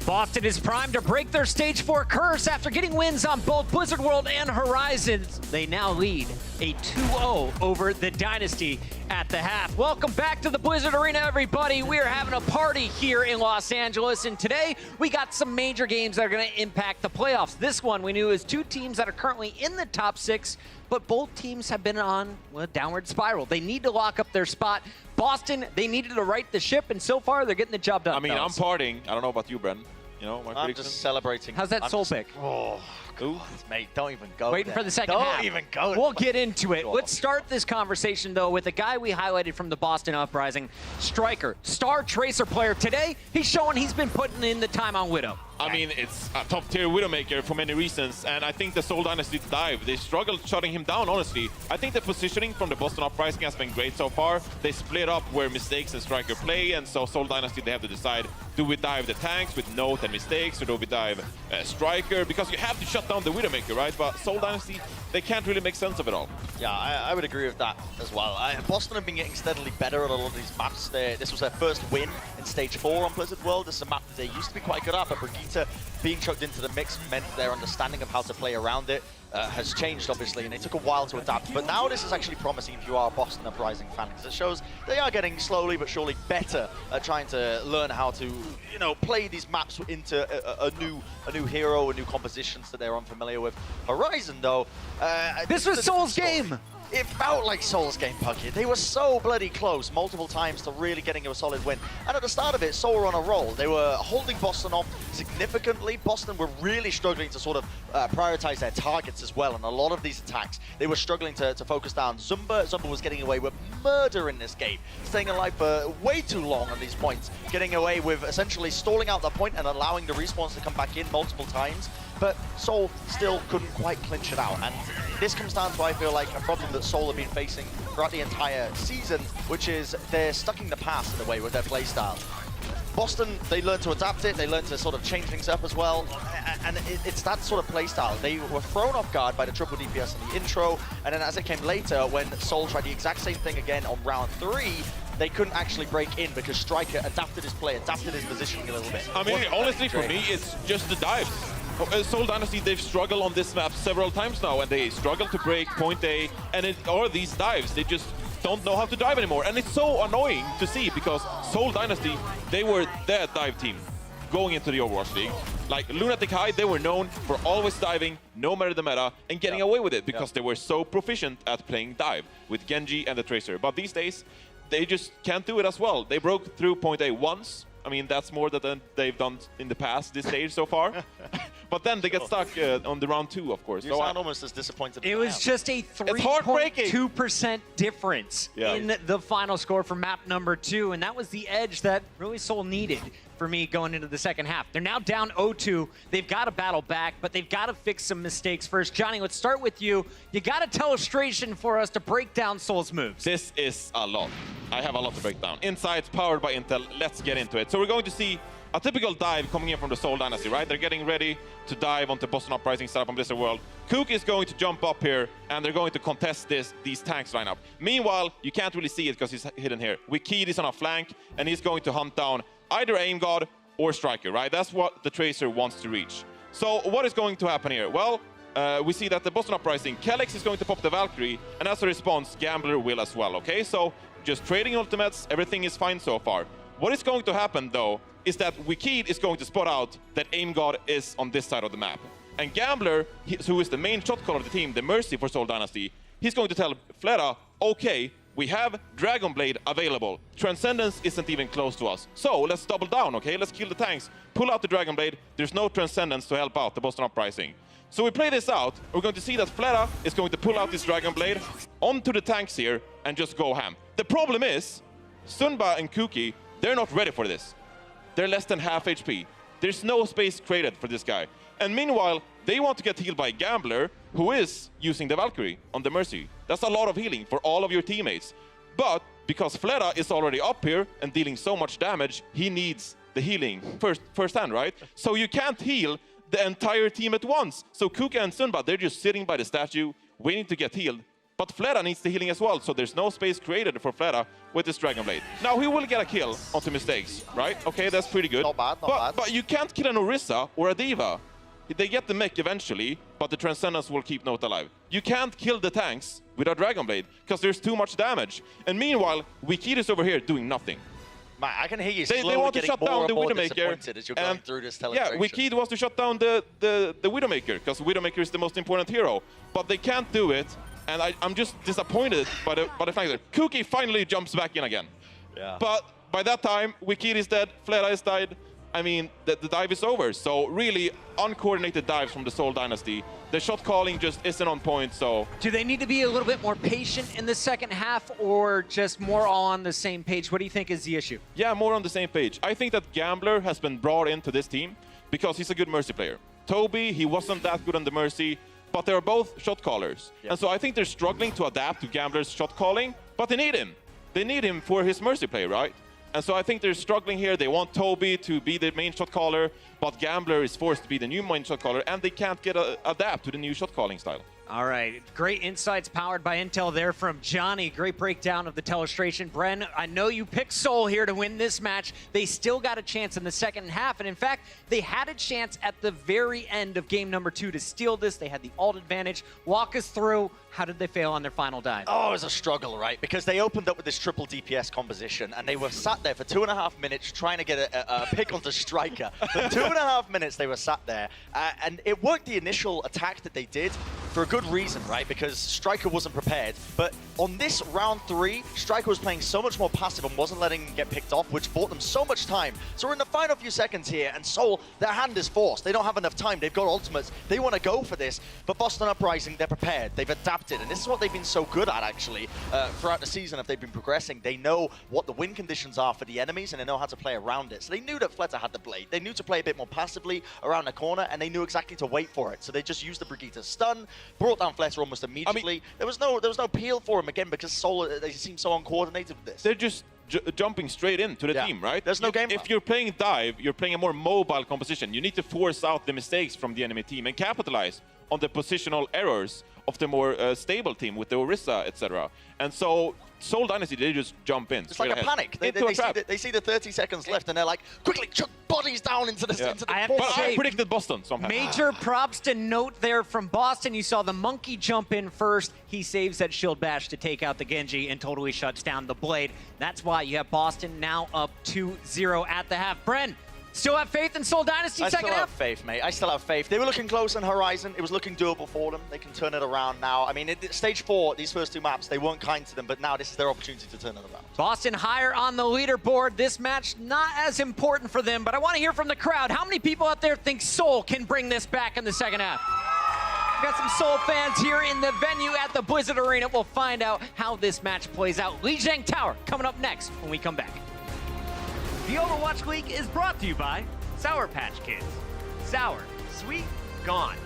Speaker 2: Boston is primed to break their Stage 4 curse after getting wins on both Blizzard World and Horizons. They now lead a 2-0 over the Dynasty at the half. Welcome back to the Blizzard Arena, everybody. We are having a party here in Los Angeles, and today we got some major games that are going to impact the playoffs. This one we knew is two teams that are currently in the top 6, but both teams have been on a downward spiral. They need to lock up their spot. Boston, they needed to right the ship, and so far they're getting the job done.
Speaker 3: I mean,
Speaker 2: fellas.
Speaker 3: I'm partying. I don't know about you, Bren. You know, my
Speaker 4: I'm
Speaker 3: prediction?
Speaker 4: just celebrating.
Speaker 2: How's that Soul pick?
Speaker 4: Oh, God, mate, don't even go
Speaker 2: Waiting
Speaker 4: there.
Speaker 2: for the second half.
Speaker 4: Don't even go
Speaker 2: We'll
Speaker 4: there.
Speaker 2: get into it. Let's start this conversation, though, with a guy we highlighted from the Boston Uprising, Striker, star Tracer player. Today, he's showing he's been putting in the time on Widow.
Speaker 3: I mean, it's a top-tier Widowmaker for many reasons, and I think the Seoul Dynasty dive, they struggled shutting him down, honestly. I think the positioning from the Boston Uprising has been great so far. They split up where Mistakes and Striker play, and so Seoul Dynasty, they have to decide, do we dive the tanks with Note and Mistakes, or do we dive Striker? Because you have to shut down the Widowmaker, right? But Seoul Dynasty, they can't really make sense of it all.
Speaker 4: Yeah, I would agree with that as well. Boston have been getting steadily better at a lot of these maps. This was their first win in Stage 4 on Blizzard World. This is a map that they used to be quite good at, but Brigitte being chucked into the mix meant their understanding of how to play around it has changed, obviously, and it took a while to adapt. But now this is actually promising if you are a Boston Uprising fan, because it shows they are getting slowly but surely better at trying to learn how to, you know, play these maps into a new hero, a new compositions that they're unfamiliar with. Horizon, though,
Speaker 2: This was Soul's game.
Speaker 4: It felt like Soul's game, Puggy. They were so bloody close multiple times to really getting a solid win. And at the start of it, Soul were on a roll. They were holding Boston off significantly. Boston were really struggling to sort of prioritize their targets as well. And a lot of these attacks, they were struggling to focus down Zumba. Zumba was getting away with murder in this game, staying alive for way too long on these points, getting away with essentially stalling out the point and allowing the respawns to come back in multiple times. But Soul still couldn't quite clinch it out. And this comes down to, I feel like, a problem that Soul have been facing throughout the entire season, which is they're stuck in the past in a way with their playstyle. Boston, they learned to adapt it, they learned to sort of change things up as well, and it's that sort of playstyle. They were thrown off guard by the triple DPS in the intro, and then as it came later, when Soul tried the exact same thing again on round 3, they couldn't actually break in because Striker adapted his play, adapted his positioning a little bit.
Speaker 3: I mean, honestly, for me, it's just the dives. Seoul Dynasty, they've struggled on this map several times now, and they struggle to break point A, and or these dives, they just don't know how to dive anymore. And it's so annoying to see, because Seoul Dynasty, they were their dive team going into the Overwatch League. Like Lunatic High, they were known for always diving, no matter the meta, and getting away with it because they were so proficient at playing dive with Genji and the Tracer. But these days, they just can't do it as well. They broke through point A once. I mean, that's more than they've done in the past, this stage so far. But then they get stuck on the round 2, of course.
Speaker 4: You sound almost as disappointed.
Speaker 2: It was just a 3.2% difference in the final score for map number 2, and that was the edge that really Seoul needed for me going into the second half. They're now down 0-2. They've got to battle back, but they've got to fix some mistakes first. Johnny, let's start with you. You got a illustration for us to break down Soul's moves.
Speaker 3: This is a lot. I have a lot to break down. Insights powered by Intel. Let's get into it. So we're going to see a typical dive coming in from the Seoul Dynasty, right? They're getting ready to dive onto Boston Uprising setup on Blizzard World. Kook is going to jump up here, and they're going to contest these tanks lineup. Meanwhile, you can't really see it because he's hidden here. Wikid is on a flank, and he's going to hunt down either Aim God or Striker, right? That's what the Tracer wants to reach. So what is going to happen here? Well, we see that the Boston Uprising, Kellex is going to pop the Valkyrie, and as a response, Gambler will as well, okay? So just trading ultimates, everything is fine so far. What is going to happen, though, is that Wikid is going to spot out that Aim God is on this side of the map. And Gambler, who is the main shot caller of the team, the Mercy for Seoul Dynasty, he's going to tell Flera, okay, we have Dragon Blade available. Transcendence isn't even close to us. So let's double down, okay? Let's kill the tanks. Pull out the Dragon Blade. There's no Transcendence to help out the Boston Uprising. So we play this out. We're going to see that Flera is going to pull out this Dragon Blade onto the tanks here and just go ham. The problem is, Sunba and Kuki, they're not ready for this. They're less than half HP. There's no space created for this guy. And meanwhile, they want to get healed by Gambler, who is using the Valkyrie on the Mercy. That's a lot of healing for all of your teammates. But because Flera is already up here and dealing so much damage, he needs the healing firsthand, right? So you can't heal the entire team at once. So Kuka and Sunba, they're just sitting by the statue, waiting to get healed But Fleta needs the healing as well, so there's no space created for Fleta with this Dragon Blade. Now, he will get a kill onto Mistakes, right? Okay, that's pretty good.
Speaker 4: Not bad, not bad.
Speaker 3: But you can't kill an Orisa or a Diva. They get the mech eventually, but the Transcendence will keep Note alive. You can't kill the tanks with a Dragon Blade, because there's too much damage. And meanwhile, Wikid is over here doing nothing.
Speaker 4: Man, I can hear you
Speaker 3: They want to shut down the Widowmaker.
Speaker 4: As you're going through this celebration.
Speaker 3: Yeah, Wikid wants to shut down the Widowmaker, because Widowmaker is the most important hero. But they can't do it, and I'm just disappointed by the fact that Kuki finally jumps back in again.
Speaker 4: Yeah.
Speaker 3: But by that time, Wikid is dead, Fleta is died. I mean, the dive is over. So really uncoordinated dives from the Seoul Dynasty. The shot calling just isn't on point, so...
Speaker 2: Do they need to be a little bit more patient in the second half, or just more all on the same page? What do you think is the issue?
Speaker 3: Yeah, more on the same page. I think that Gambler has been brought into this team because he's a good Mercy player. Toby, he wasn't that good on the Mercy, but they're both shot callers. Yep. And so I think they're struggling to adapt to Gambler's shot calling, but they need him. They need him for his Mercy play, right? And so I think they're struggling here. They want Toby to be the main shot caller, but Gambler is forced to be the new main shot caller, and they can't adapt to the new shot calling style.
Speaker 2: All right, great insights powered by Intel there from Johnny. Great breakdown of the telestration. Bren, I know you picked Seoul here to win this match. They still got a chance in the second half, and in fact, they had a chance at the very end of game number 2 to steal this. They had the ult advantage. Walk us through, how did they fail on their final dive?
Speaker 4: Oh, it was a struggle, right? Because they opened up with this triple DPS composition, and they were sat there for 2.5 minutes trying to get a pick onto Striker. For 2.5 minutes, they were sat there, and it worked the initial attack that they did for a good reason, right? Because Striker wasn't prepared. But on this round 3, Striker was playing so much more passive and wasn't letting him get picked off, which bought them so much time. So we're in the final few seconds here, and Seoul, their hand is forced. They don't have enough time. They've got ultimates. They want to go for this. But Boston Uprising, they're prepared. They've adapted. And this is what they've been so good at, actually, throughout the season. If they've been progressing, they know what the win conditions are for the enemies, and they know how to play around it. So they knew that Fleta had the blade. They knew to play a bit more passively around the corner, and they knew exactly to wait for it. So they just used the Brigitte stun, brought down Fleta almost immediately. I mean, there was no peel for him again, because Seoul, they seem so uncoordinated with this.
Speaker 3: They're just jumping straight into the team, right?
Speaker 4: There's no game.
Speaker 3: If you're playing dive, you're playing a more mobile composition. You need to force out the mistakes from the enemy team and capitalize on the positional errors of the more stable team with the Orisa, etc. And so Seoul Dynasty, they just jump in.
Speaker 4: It's like a panic. They see the 30 seconds left, and they're like, quickly chuck bodies down into the
Speaker 2: But
Speaker 3: I predicted Boston somehow.
Speaker 2: Major props to note there from Boston. You saw the monkey jump in first. He saves that shield bash to take out the Genji and totally shuts down the Blade. That's why you have Boston now up 2-0 at the half. Bren, still have faith in Seoul Dynasty second half?
Speaker 4: I still have faith, mate. I still have faith. They were looking close on Horizon. It was looking doable for them. They can turn it around now. I mean, stage 4, these first 2 maps, they weren't kind to them, but now this is their opportunity to turn it around.
Speaker 2: Boston higher on the leaderboard. This match not as important for them, but I want to hear from the crowd. How many people out there think Seoul can bring this back in the second half? We've got some Seoul fans here in the venue at the Blizzard Arena. We'll find out how this match plays out. Lijiang Tower coming up next when we come back. The Overwatch League is brought to you by Sour Patch Kids. Sour, sweet, gone.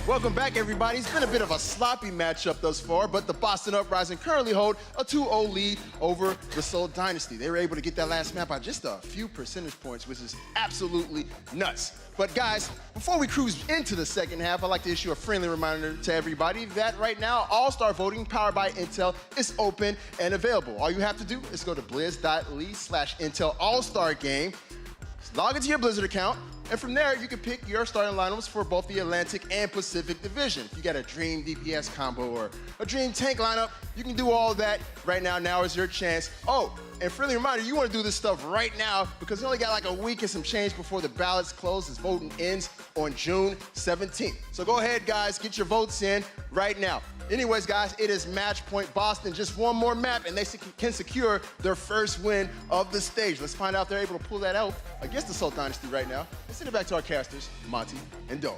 Speaker 1: Welcome back, everybody. It's been a bit of a sloppy matchup thus far, but the Boston Uprising currently hold a 2-0 lead over the Seoul Dynasty. They were able to get that last map by just a few percentage points, which is absolutely nuts. But guys, before we cruise into the second half, I'd like to issue a friendly reminder to everybody that right now, All-Star Voting powered by Intel is open and available. All you have to do is go to blizz.ly/Intel All-Star Game, log into your Blizzard account, and from there, you can pick your starting lineups for both the Atlantic and Pacific Division. If you got a dream DPS combo or a dream tank lineup, you can do all that right now. Now is your chance. Oh, and friendly reminder, you want to do this stuff right now because we only got like a week and some change before the ballots close as voting ends on June 17th. So go ahead, guys, get your votes in right now. Anyways, guys, it is match point Boston. Just one more map, and they can secure their first win of the stage. Let's find out if they're able to pull that out against the Seoul Dynasty right now. Let's send it back to our casters, Monty and Dawn.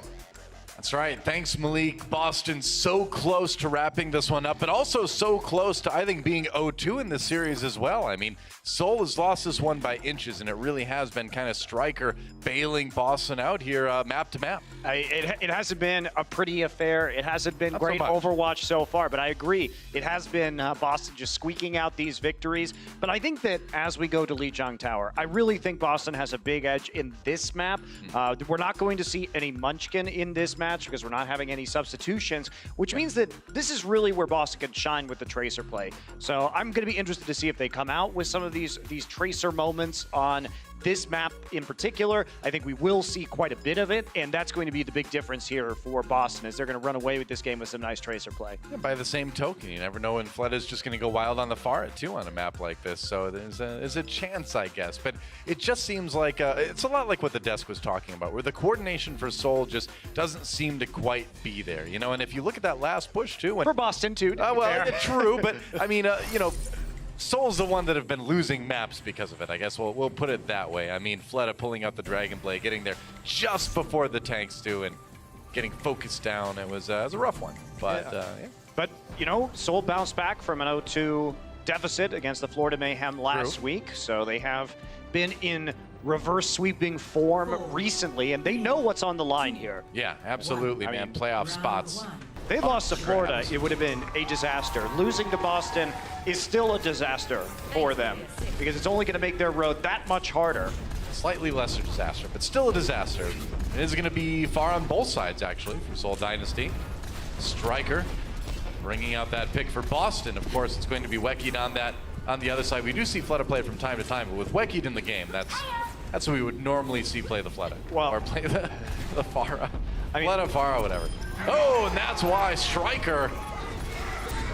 Speaker 5: That's right. Thanks, Malik. Boston so close to wrapping this one up, but also so close to, I think, being 0-2 in this series as well. I mean, Seoul has lost this one by inches, and it really has been kind of Striker bailing Boston out here map to map.
Speaker 6: It hasn't been a pretty affair. It hasn't been
Speaker 5: Not
Speaker 6: great
Speaker 5: so much.
Speaker 6: Overwatch so far, but I agree. It has been Boston just squeaking out these victories. But I think that as we go to Lijiang Tower, I really think Boston has a big edge in this map. We're not going to see any Munchkin in this match because we're not having any substitutions, which means that this is really where Boston can shine with the Tracer play. So I'm going to be interested to see if they come out with some of these Tracer moments on this map in particular. I think we will see quite a bit of it, and that's going to be the big difference here for Boston, is they're going to run away with this game with some nice Tracer play.
Speaker 5: Yeah, by the same token, you never know when Fleda's just going to go wild on the Pharah too on a map like this, so there's a chance, I guess. But it just seems like it's a lot like what the desk was talking about, where the coordination for Seoul just doesn't seem to quite be there, you know. And if you look at that last push too,
Speaker 6: for Boston too.
Speaker 5: Well, true, but I mean, you know, Seoul's the one that have been losing maps because of it, I guess. We'll put it that way. I mean, Fleta pulling out the Dragon Blade, getting there just before the tanks do, and getting focused down. It was a rough one, but yeah.
Speaker 6: But you know, Seoul bounced back from an 0-2 deficit against the Florida Mayhem last week, so they have been in reverse sweeping form recently, and they know what's on the line here.
Speaker 5: Yeah, absolutely, man. Playoff spots.
Speaker 6: If they lost to Florida, it would have been a disaster. Losing to Boston is still a disaster for them because it's only going to make their road that much harder.
Speaker 5: Slightly lesser disaster, but still a disaster. It is going to be far on both sides, actually, for Seoul Dynasty. Striker bringing out that pick for Boston. Of course, it's going to be Wekied on that. On the other side, we do see Fleta play from time to time, but with Wekied in the game, that's what we would normally see play the Fleta.
Speaker 6: Well,
Speaker 5: or play the Pharah.
Speaker 6: I mean,
Speaker 5: Fleta, Pharah, whatever. Oh, and that's why Striker,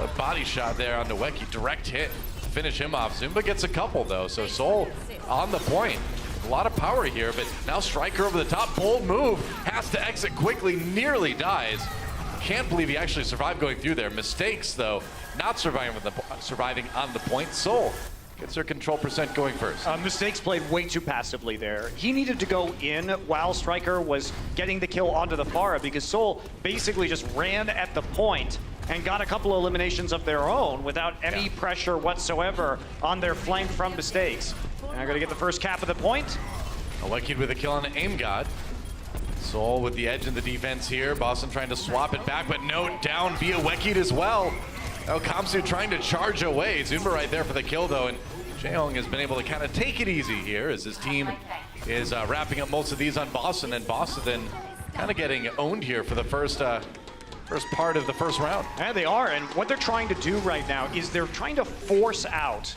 Speaker 5: a body shot there onto Wekied, direct hit, finish him off. Zumba gets a couple though, so Seoul on the point. A lot of power here, but now Striker over the top, bold move, has to exit quickly, nearly dies. Can't believe he actually survived going through there. Mistakes though, not surviving on the point. Seoul gets their control percent going first.
Speaker 6: Mistakes played way too passively there. He needed to go in while Striker was getting the kill onto the Pharah because Seoul basically just ran at the point and got a couple of eliminations of their own without any pressure whatsoever on their flank from Mistakes. And they're going to get the first cap of the point.
Speaker 5: Wekied with a kill on the Aim God. Seoul with the edge in the defense here. Boston trying to swap it back, but no, down via Wekied as well. Oh, Kamsu trying to charge away. Zumba right there for the kill though, and Jaehong has been able to kind of take it easy here as his team is wrapping up most of these on Boston, and Boston then kind of getting owned here for the first part of the first round.
Speaker 6: Yeah, they are, and what they're trying to do right now is they're trying to force out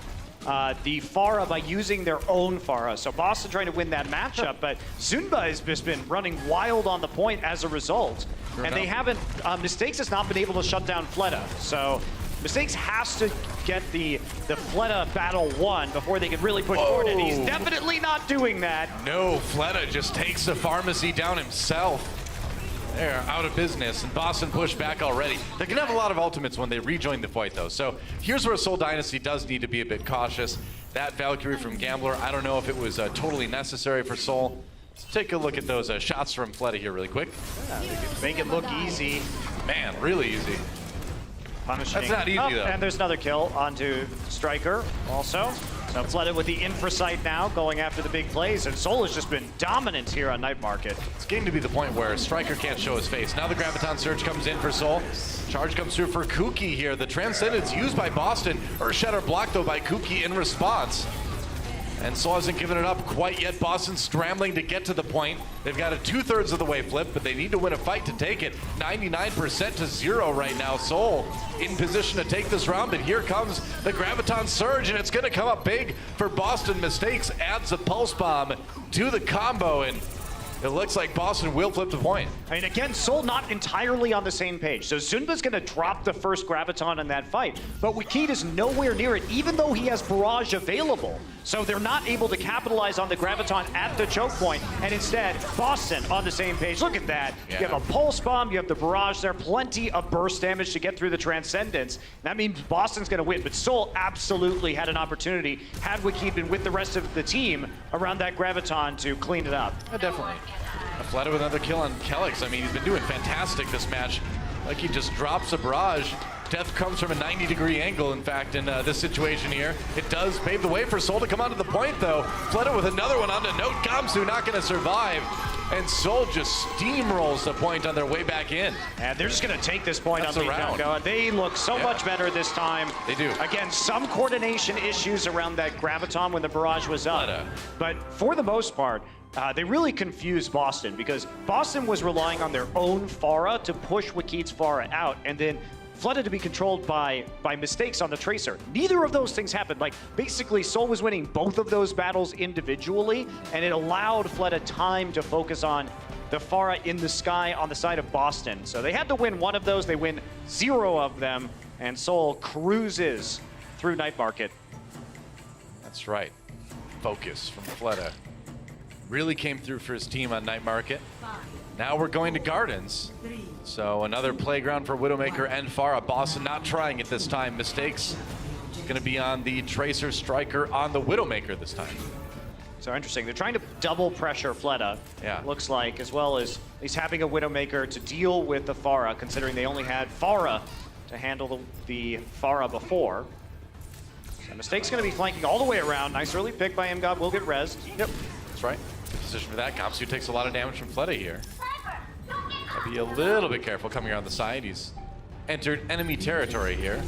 Speaker 6: the Pharah by using their own Pharah. So Boston trying to win that matchup, but Zunba has just been running wild on the point as a result. And they haven't, Mistakes has not been able to shut down Fleta. So Mistakes has to get the Fleta battle won before they can really push forward, and he's definitely not doing that.
Speaker 5: No, Fleta just takes the pharmacy down himself. They're out of business, and Boston pushed back already. They're going to have a lot of ultimates when they rejoin the fight, though. So here's where Seoul Dynasty does need to be a bit cautious. That Valkyrie from Gambler, I don't know if it was totally necessary for Seoul. Let's take a look at those shots from Fleta here really quick.
Speaker 6: Yeah, they can make it look easy.
Speaker 5: Man, really easy.
Speaker 6: Punishing.
Speaker 5: That's not easy, though.
Speaker 6: And there's another kill onto Striker also. So flooded with the infra sight now, going after the big plays, and Seoul has just been dominant here on Night Market.
Speaker 5: It's getting to be the point where Striker can't show his face. Now the Graviton Surge comes in for Seoul. Charge comes through for Kuki here. The Transcendence used by Boston. Earthshatter blocked though by Kuki in response. And Seoul hasn't given it up quite yet. Boston scrambling to get to the point. They've got a 2/3 of the way flip, but they need to win a fight to take it. 99% to 0 right now. Seoul in position to take this round, but here comes the Graviton Surge, and it's going to come up big for Boston. Mistakes adds a Pulse Bomb to the combo, and it looks like Boston will flip the point.
Speaker 6: I mean, again, Seoul not entirely on the same page. So Zunba's going to drop the first Graviton in that fight, but Wikid is nowhere near it, even though he has Barrage available. So they're not able to capitalize on the Graviton at the choke point, and instead, Boston on the same page. Look at that.
Speaker 5: Yeah.
Speaker 6: You have a Pulse Bomb, you have the Barrage there, plenty of burst damage to get through the Transcendence. That means Boston's going to win, but Seoul absolutely had an opportunity, had Wikid been with the rest of the team around that Graviton to clean it up.
Speaker 5: Yeah, definitely. Flooded with another kill on Kelix. I mean, he's been doing fantastic this match. Like he just drops a barrage. Death comes from a 90-degree angle, in fact, in this situation here. It does pave the way for Seoul to come onto the point, though. Flooded with another one onto Note. Gamsu not going to survive. And Seoul just steamrolls the point on their way back in.
Speaker 6: And they're just going to take this point
Speaker 5: That's
Speaker 6: on
Speaker 5: the round.
Speaker 6: Lijiang. They look so much better this time.
Speaker 5: They do.
Speaker 6: Again, some coordination issues around that Graviton when the barrage was up. But for the most part, they really confused Boston because Boston was relying on their own Pharah to push Wikid's Pharah out, and then Flooded to be controlled by mistakes on the Tracer. Neither of those things happened. Like, basically, Seoul was winning both of those battles individually, and it allowed Flooded time to focus on the Pharah in the sky on the side of Boston. So they had to win one of those. They win 0 of them, and Seoul cruises through Night Market.
Speaker 5: That's right. Focus from Fleta. Really came through for his team on Night Market. Now we're going to Gardens. So another playground for Widowmaker and Pharah. Boston not trying it this time. Mistakes going to be on the Tracer, Striker on the Widowmaker this time.
Speaker 6: So interesting. They're trying to double pressure Fleta, looks like, as well as he's having a Widowmaker to deal with the Pharah, considering they only had Pharah to handle the Pharah before. So Mistake's going to be flanking all the way around. Nice early pick by MGod. Will get rezzed.
Speaker 5: Yep, that's right. Good position for that. Gamsu takes a lot of damage from Fleta here. Gotta be a little bit careful coming around the side. He's entered enemy territory here.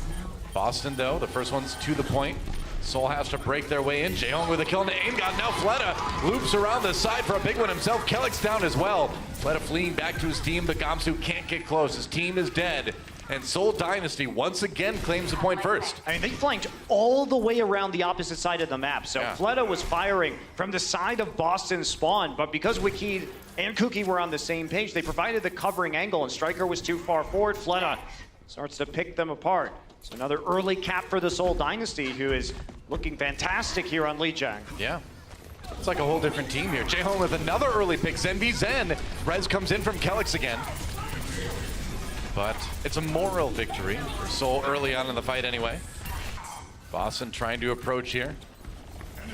Speaker 5: Boston, though, the first one's to the point. Seoul has to break their way in. Jaehong with a kill into AimGod. Now Fleta loops around the side for a big one himself. Kelix down as well. Fleta fleeing back to his team, but Gamsu can't get close. His team is dead. And Seoul Dynasty once again claims the point first.
Speaker 6: I mean, they flanked all the way around the opposite side of the map. So Fleta was firing from the side of Boston's spawn, but because Wikid and Kuki were on the same page, they provided the covering angle, and Striker was too far forward. Fleta starts to pick them apart. So another early cap for the Seoul Dynasty, who is looking fantastic here on Lijiang.
Speaker 5: Yeah. It's like a whole different team here. Jaehong with another early pick. Zen v Zen. Rez comes in from Kelix again. But it's a moral victory for Seoul early on in the fight anyway. Boston trying to approach here.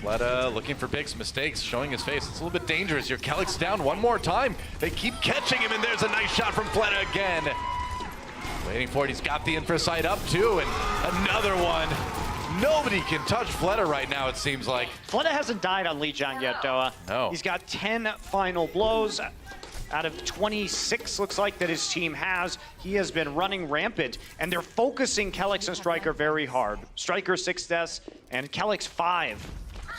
Speaker 5: Fleta looking for picks, mistakes, showing his face. It's a little bit dangerous here. Kelix down one more time. They keep catching him, and there's a nice shot from Fleta again. Waiting for it. He's got the infra sight up too, and another one. Nobody can touch Fleta right now, it seems like.
Speaker 6: Fleta hasn't died on Lijiang yet, Doa.
Speaker 5: No.
Speaker 6: He's got 10 final blows. Out of 26, looks like, that his team has. He has been running rampant, and they're focusing Kelix and Striker very hard. Striker 6 deaths, and Kelix 5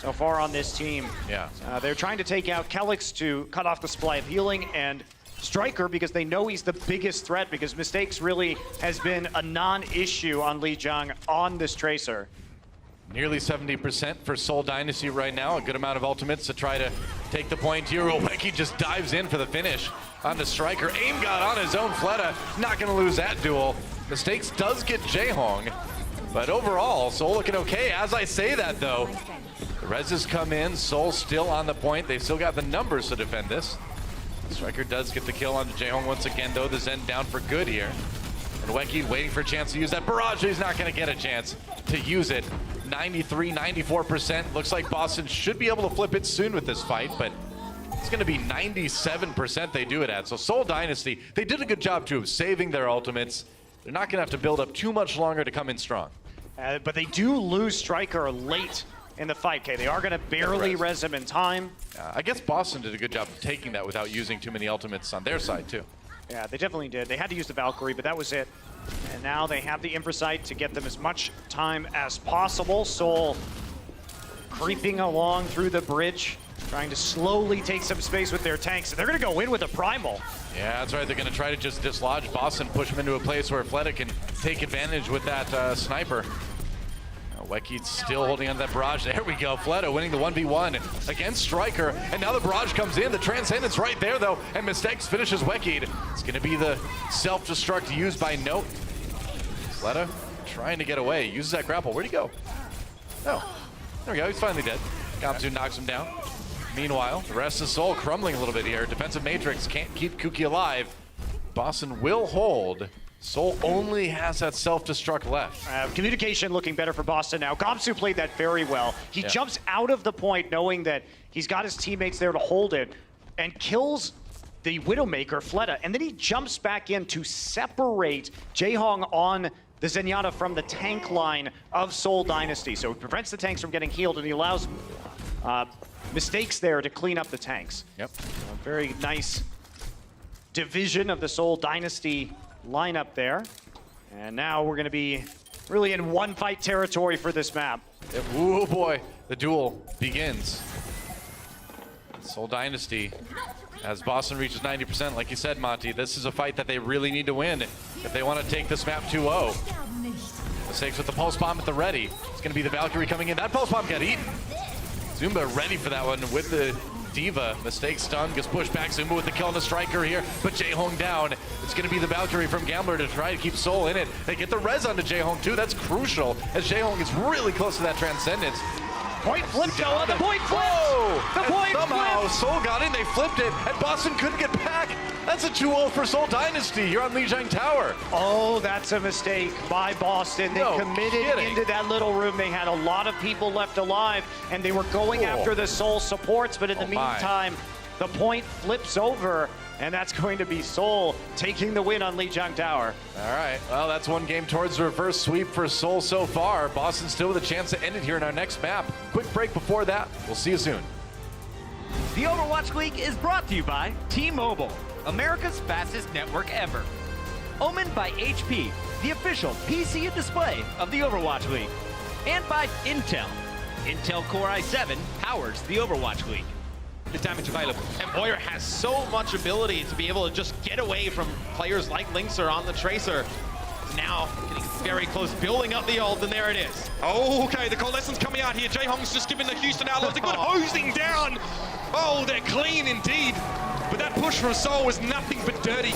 Speaker 6: so far on this team.
Speaker 5: Yeah.
Speaker 6: They're trying to take out Kelix to cut off the supply of healing, and Striker because they know he's the biggest threat, because Mistakes really has been a non-issue on Lijiang on this Tracer.
Speaker 5: Nearly 70% for Seoul Dynasty right now. A good amount of ultimates to try to take the point here. Oweki just dives in for the finish on the Striker. AimGod on his own. Fleta not going to lose that duel. Mistakes does get Jaehong, but overall, Seoul looking okay. As I say that, though, the Rezzes come in. Seoul still on the point. They've still got the numbers to defend this. Striker does get the kill on Jaehong once again, though. The Zen down for good here. And Oweki waiting for a chance to use that barrage. He's not going to get a chance to use it. 93, 94%. Looks like Boston should be able to flip it soon with this fight, but it's going to be 97% they do it at. So Seoul Dynasty, they did a good job, too, of saving their ultimates. They're not going to have to build up too much longer to come in strong.
Speaker 6: But they do lose Striker late in the fight. Okay, they are going to barely res him in time.
Speaker 5: I guess Boston did a good job of taking that without using too many ultimates on their side, too.
Speaker 6: Yeah, they definitely did. They had to use the Valkyrie, but that was it. And now they have the Impresight to get them as much time as possible. Seoul creeping along through the bridge, trying to slowly take some space with their tanks. And they're going to go in with a Primal.
Speaker 5: Yeah, that's right. They're going to try to just dislodge Boston, push him into a place where Fleta can take advantage with that sniper. Weki's still holding on to that barrage. There we go. Fleta winning the 1v1 against Striker. And now the barrage comes in. The Transcendence right there, though. And Mistakes finishes Weki. It's going to be the self-destruct used by Note. Fleta trying to get away. Uses that grapple. Where'd he go? Oh, there we go. He's finally dead. Gamsu knocks him down. Meanwhile, the rest of Seoul crumbling a little bit here. Defensive Matrix can't keep Kuki alive. Boston will hold. Seoul only has that self-destruct left.
Speaker 6: Communication looking better for Boston now. Gamsu played that very well. He jumps out of the point knowing that he's got his teammates there to hold it and kills the Widowmaker, Fleta, and then he jumps back in to separate Jaehong on the Zenyatta from the tank line of Seoul Dynasty. So it prevents the tanks from getting healed, and he allows Mistakes there to clean up the tanks.
Speaker 5: Yep.
Speaker 6: A very nice division of the Seoul Dynasty lineup there. And now we're going to be really in one fight territory for this map.
Speaker 5: Oh boy, the duel begins. Seoul Dynasty, as Boston reaches 90%, like you said, Monty, this is a fight that they really need to win if they want to take this map 2-0. Mistakes with the pulse bomb at the ready. It's going to be the Valkyrie coming in. That pulse bomb got eaten. Zumba ready for that one with the Diva. Mistake stun, gets pushed back. Zumba with the kill on the Striker here, but Jaehong down. It's going to be the Valkyrie from Gambler to try to keep Seoul in it. They get the res onto Jaehong too. That's crucial as Jaehong is really close to that Transcendence.
Speaker 6: Point flipped, Noah. The point flipped.
Speaker 5: Whoa!
Speaker 6: The point
Speaker 5: somehow
Speaker 6: flipped.
Speaker 5: Seoul got in, they flipped it, and Boston couldn't get back. That's a 2-0 for Seoul Dynasty here on Lijiang Tower.
Speaker 6: Oh, that's a mistake by Boston. They committed into that little room. They had a lot of people left alive, and they were going after the Seoul supports, but in the meantime, the point flips over, and that's going to be Seoul taking the win on Lijiang Tower.
Speaker 5: All right, well, that's one game towards the reverse sweep for Seoul so far. Boston still with a chance to end it here in our next map. Quick break before that. We'll see you soon.
Speaker 2: The Overwatch League is brought to you by T-Mobile, America's fastest network ever. Omen by HP, the official PC and display of the Overwatch League. And by Intel. Intel Core i7 powers the Overwatch League.
Speaker 7: The damage available. And Boyer has so much ability to be able to just get away from players like Linkser on the Tracer. Now getting very close, building up the ult, and there it is. Oh, okay, the Coalescence coming out here. Jaehong's just giving the Houston Outlaws a good hosing down. Oh, they're clean indeed. But that push from Seoul was nothing but dirty.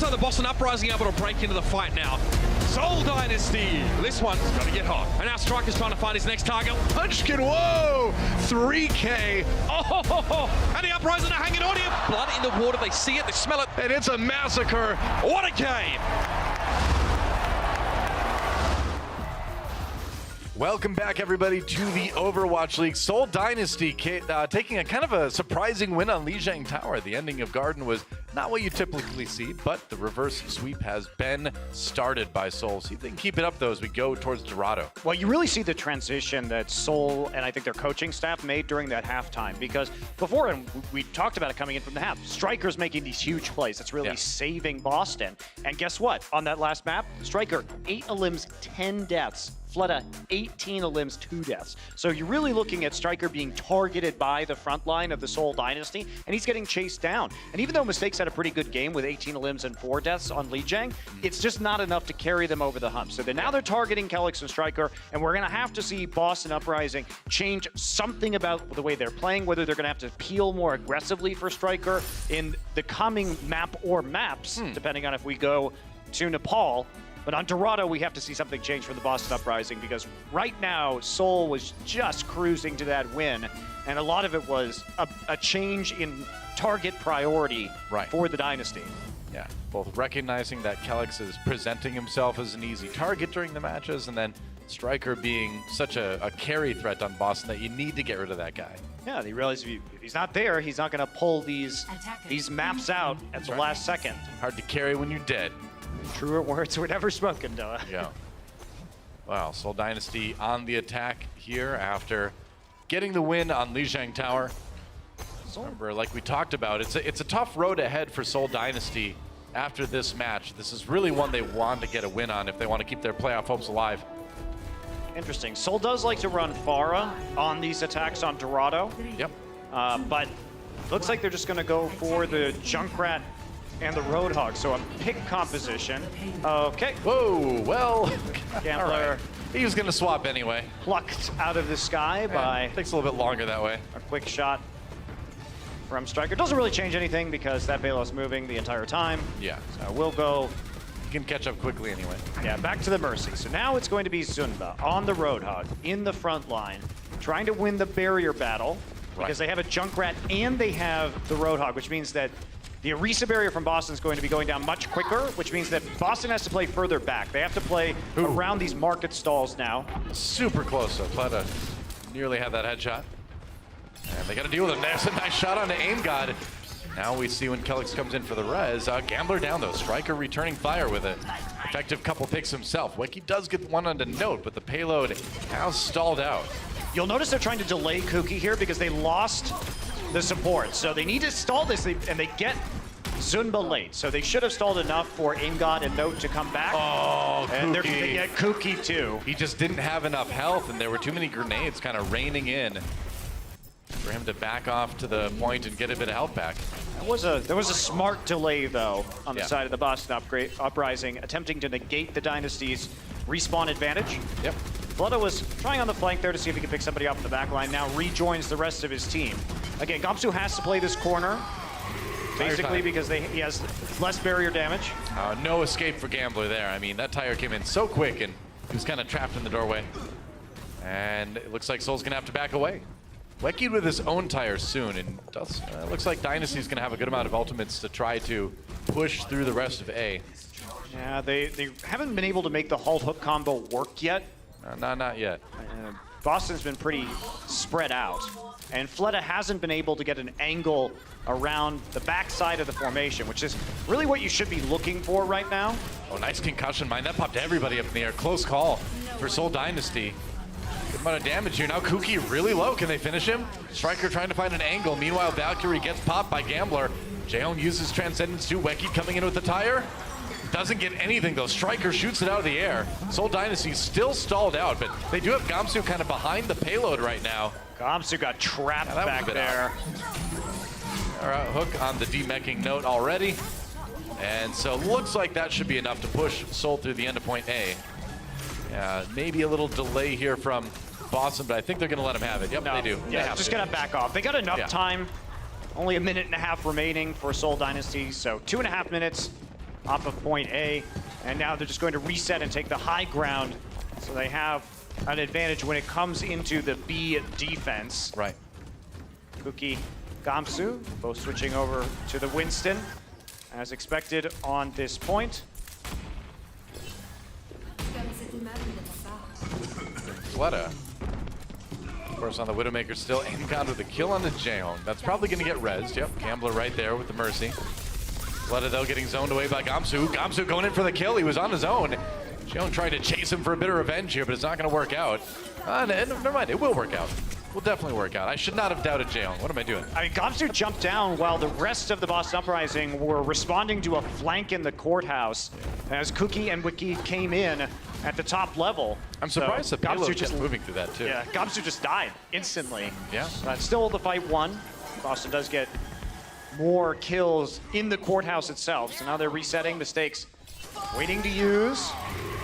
Speaker 10: like the Boston Uprising able to break into the fight now. Seoul Dynasty. This one's got to get hot. And now Striker's trying to find his next target. Punchkin, whoa! 3K. Oh, and the Uprising are hanging on here. Blood in the water. They see it, they smell it, and it's a massacre. What a game!
Speaker 5: Welcome back, everybody, to the Overwatch League. Seoul Dynasty taking a kind of a surprising win on Lijiang Tower. The ending of Garden was not what you typically see, but the reverse sweep has been started by Seoul. See if they can keep it up, though, as we go towards Dorado.
Speaker 6: Well, you really see the transition that Seoul and I think their coaching staff made during that halftime, because before, and we talked about it coming in from the half, Striker's making these huge plays. It's really saving Boston. And guess what? On that last map, Striker, 8 elims, 10 deaths. Fleta, 18 elims, 2 deaths. So you're really looking at Striker being targeted by the front line of the Seoul Dynasty, and he's getting chased down. And even though Mistakes had a pretty good game with 18 elims and 4 deaths on Lijiang, it's just not enough to carry them over the hump. So now they're targeting Kelix and Striker, and we're going to have to see Boston Uprising change something about the way they're playing, whether they're going to have to peel more aggressively for Striker in the coming map or maps, depending on if we go to Nepal. But on Dorado, we have to see something change for the Boston Uprising, because right now, Seoul was just cruising to that win, and a lot of it was a change in target priority for the Dynasty.
Speaker 5: Yeah, both recognizing that Kelix is presenting himself as an easy target during the matches, and then Striker being such a carry threat on Boston that you need to get rid of that guy.
Speaker 6: Yeah, they realize if he's not there, he's not going to pull these maps out at the last second.
Speaker 5: Hard to carry when you're dead.
Speaker 6: Truer words were never spoken, Noah.
Speaker 5: Yeah. Wow, Seoul Dynasty on the attack here after getting the win on Lijiang Tower. Remember, like we talked about, it's a tough road ahead for Seoul Dynasty after this match. This is really one they want to get a win on if they want to keep their playoff hopes alive.
Speaker 6: Interesting. Seoul does like to run Pharah on these attacks on Dorado.
Speaker 5: Yep.
Speaker 6: But looks like they're just going to go for the Junkrat and the Roadhog, so a pick composition. Okay.
Speaker 5: Whoa, well,
Speaker 6: Gambler
Speaker 5: he was going to swap anyway.
Speaker 6: Plucked out of the sky by...
Speaker 5: Takes a little bit longer that way.
Speaker 6: A quick shot from Striker. Doesn't really change anything because that Balos moving the entire time.
Speaker 5: Yeah.
Speaker 6: So we'll go...
Speaker 5: You can catch up quickly anyway.
Speaker 6: Yeah, back to the Mercy. So now it's going to be Zunba on the Roadhog in the front line, trying to win the barrier battle because they have a Junkrat and they have the Roadhog, which means that the Orisa barrier from Boston is going to be going down much quicker, which means that Boston has to play further back. They have to play around these market stalls now.
Speaker 5: Super close, though. Pleta nearly had that headshot. And they got to deal with him. There's a nice shot on the aim god. Now we see when Kelix comes in for the res. Gambler down, though. Striker returning fire with an effective couple picks himself. Weki does get one on the note, but the payload has stalled out.
Speaker 6: You'll notice they're trying to delay Kuki here because they lost the support. So they need to stall this, and they get Zunba late. So they should have stalled enough for Aimgod and Note to come back.
Speaker 5: Oh,
Speaker 6: and
Speaker 5: Kuki.
Speaker 6: they get Kuki too.
Speaker 5: He just didn't have enough health, and there were too many grenades kind of raining in for him to back off to the point and get a bit of health back.
Speaker 6: There was a smart delay, though, on the side of the Boston Uprising, attempting to negate the Dynasty's respawn advantage.
Speaker 5: Yep.
Speaker 6: Fleta was trying on the flank there to see if he could pick somebody up in the back line. Now rejoins the rest of his team. Again, Gamsu has to play this corner, basically because he has less barrier damage.
Speaker 5: No escape for Gambler there. I mean, that tire came in so quick, and he was kind of trapped in the doorway. And it looks like Seoul's going to have to back away. Weki with his own tire soon, and it looks like Dynasty's going to have a good amount of ultimates to try to push through the rest of A.
Speaker 6: Yeah, they haven't been able to make the halt hook combo work yet.
Speaker 5: Not yet.
Speaker 6: Boston's been pretty spread out, and Fleta hasn't been able to get an angle around the backside of the formation, which is really what you should be looking for right now.
Speaker 5: Oh, nice concussion mine. That popped everybody up in the air. Close call for Seoul Dynasty. Good amount of damage here. Now Kuki really low. Can they finish him? Striker trying to find an angle. Meanwhile, Valkyrie gets popped by Gambler. Jaehoon uses Transcendence too. Weki coming in with the tire. Doesn't get anything though. Striker shoots it out of the air. Seoul Dynasty still stalled out, but they do have Gamsu kind of behind the payload right now.
Speaker 6: Gamsu got trapped back there.
Speaker 5: All right, hook on the demeching note already. And so looks like that should be enough to push Seoul through the end of point A. Yeah, maybe a little delay here from Boston, but I think they're going to let him have it. Yep, they do.
Speaker 6: Yeah, just going to back off. They got enough time. Only a minute and a half remaining for Seoul Dynasty, so 2.5 minutes. off of point A. And now they're just going to reset and take the high ground. So they have an advantage when it comes into the B defense.
Speaker 5: Right.
Speaker 6: Kuki, Gamsu, both switching over to the Winston, as expected on this point.
Speaker 5: Fleta. Of course, on the Widowmaker still. Aimgod with a kill on the Jaehong. That's probably going to get rezzed. Yep, Gambler right there with the Mercy. Fleta, though, getting zoned away by Gamsu. Gamsu going in for the kill. He was on his own. Jaehong trying to chase him for a bit of revenge here, but it's not going to work out. Never mind, it will work out. Will definitely work out. I should not have doubted Jaehong. What am I doing?
Speaker 6: I mean, Gamsu jumped down while the rest of the Boston Uprising were responding to a flank in the courthouse as Kuki and Wiki came in at the top level.
Speaker 5: I'm surprised the payload
Speaker 6: Gamsu
Speaker 5: just moving through that too.
Speaker 6: Yeah, Gamsu just died instantly.
Speaker 5: Yeah.
Speaker 6: But still the fight won. Boston does get more kills in the courthouse itself. So now they're resetting the stakes. Waiting to use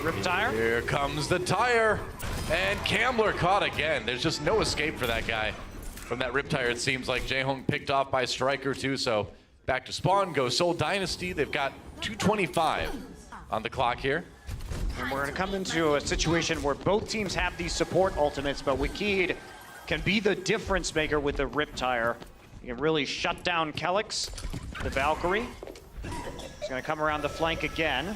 Speaker 6: Riptire.
Speaker 5: Here comes the tire. And Gambler caught again. There's just no escape for that guy. From that Riptire, it seems like Jaehong picked off by Striker too. So back to spawn goes Seoul Dynasty. They've got 2:25 on the clock here.
Speaker 6: And we're going to come into a situation where both teams have these support ultimates, but Wikid can be the difference maker with the Riptire. He can really shut down Kelix, the Valkyrie. He's going to come around the flank again.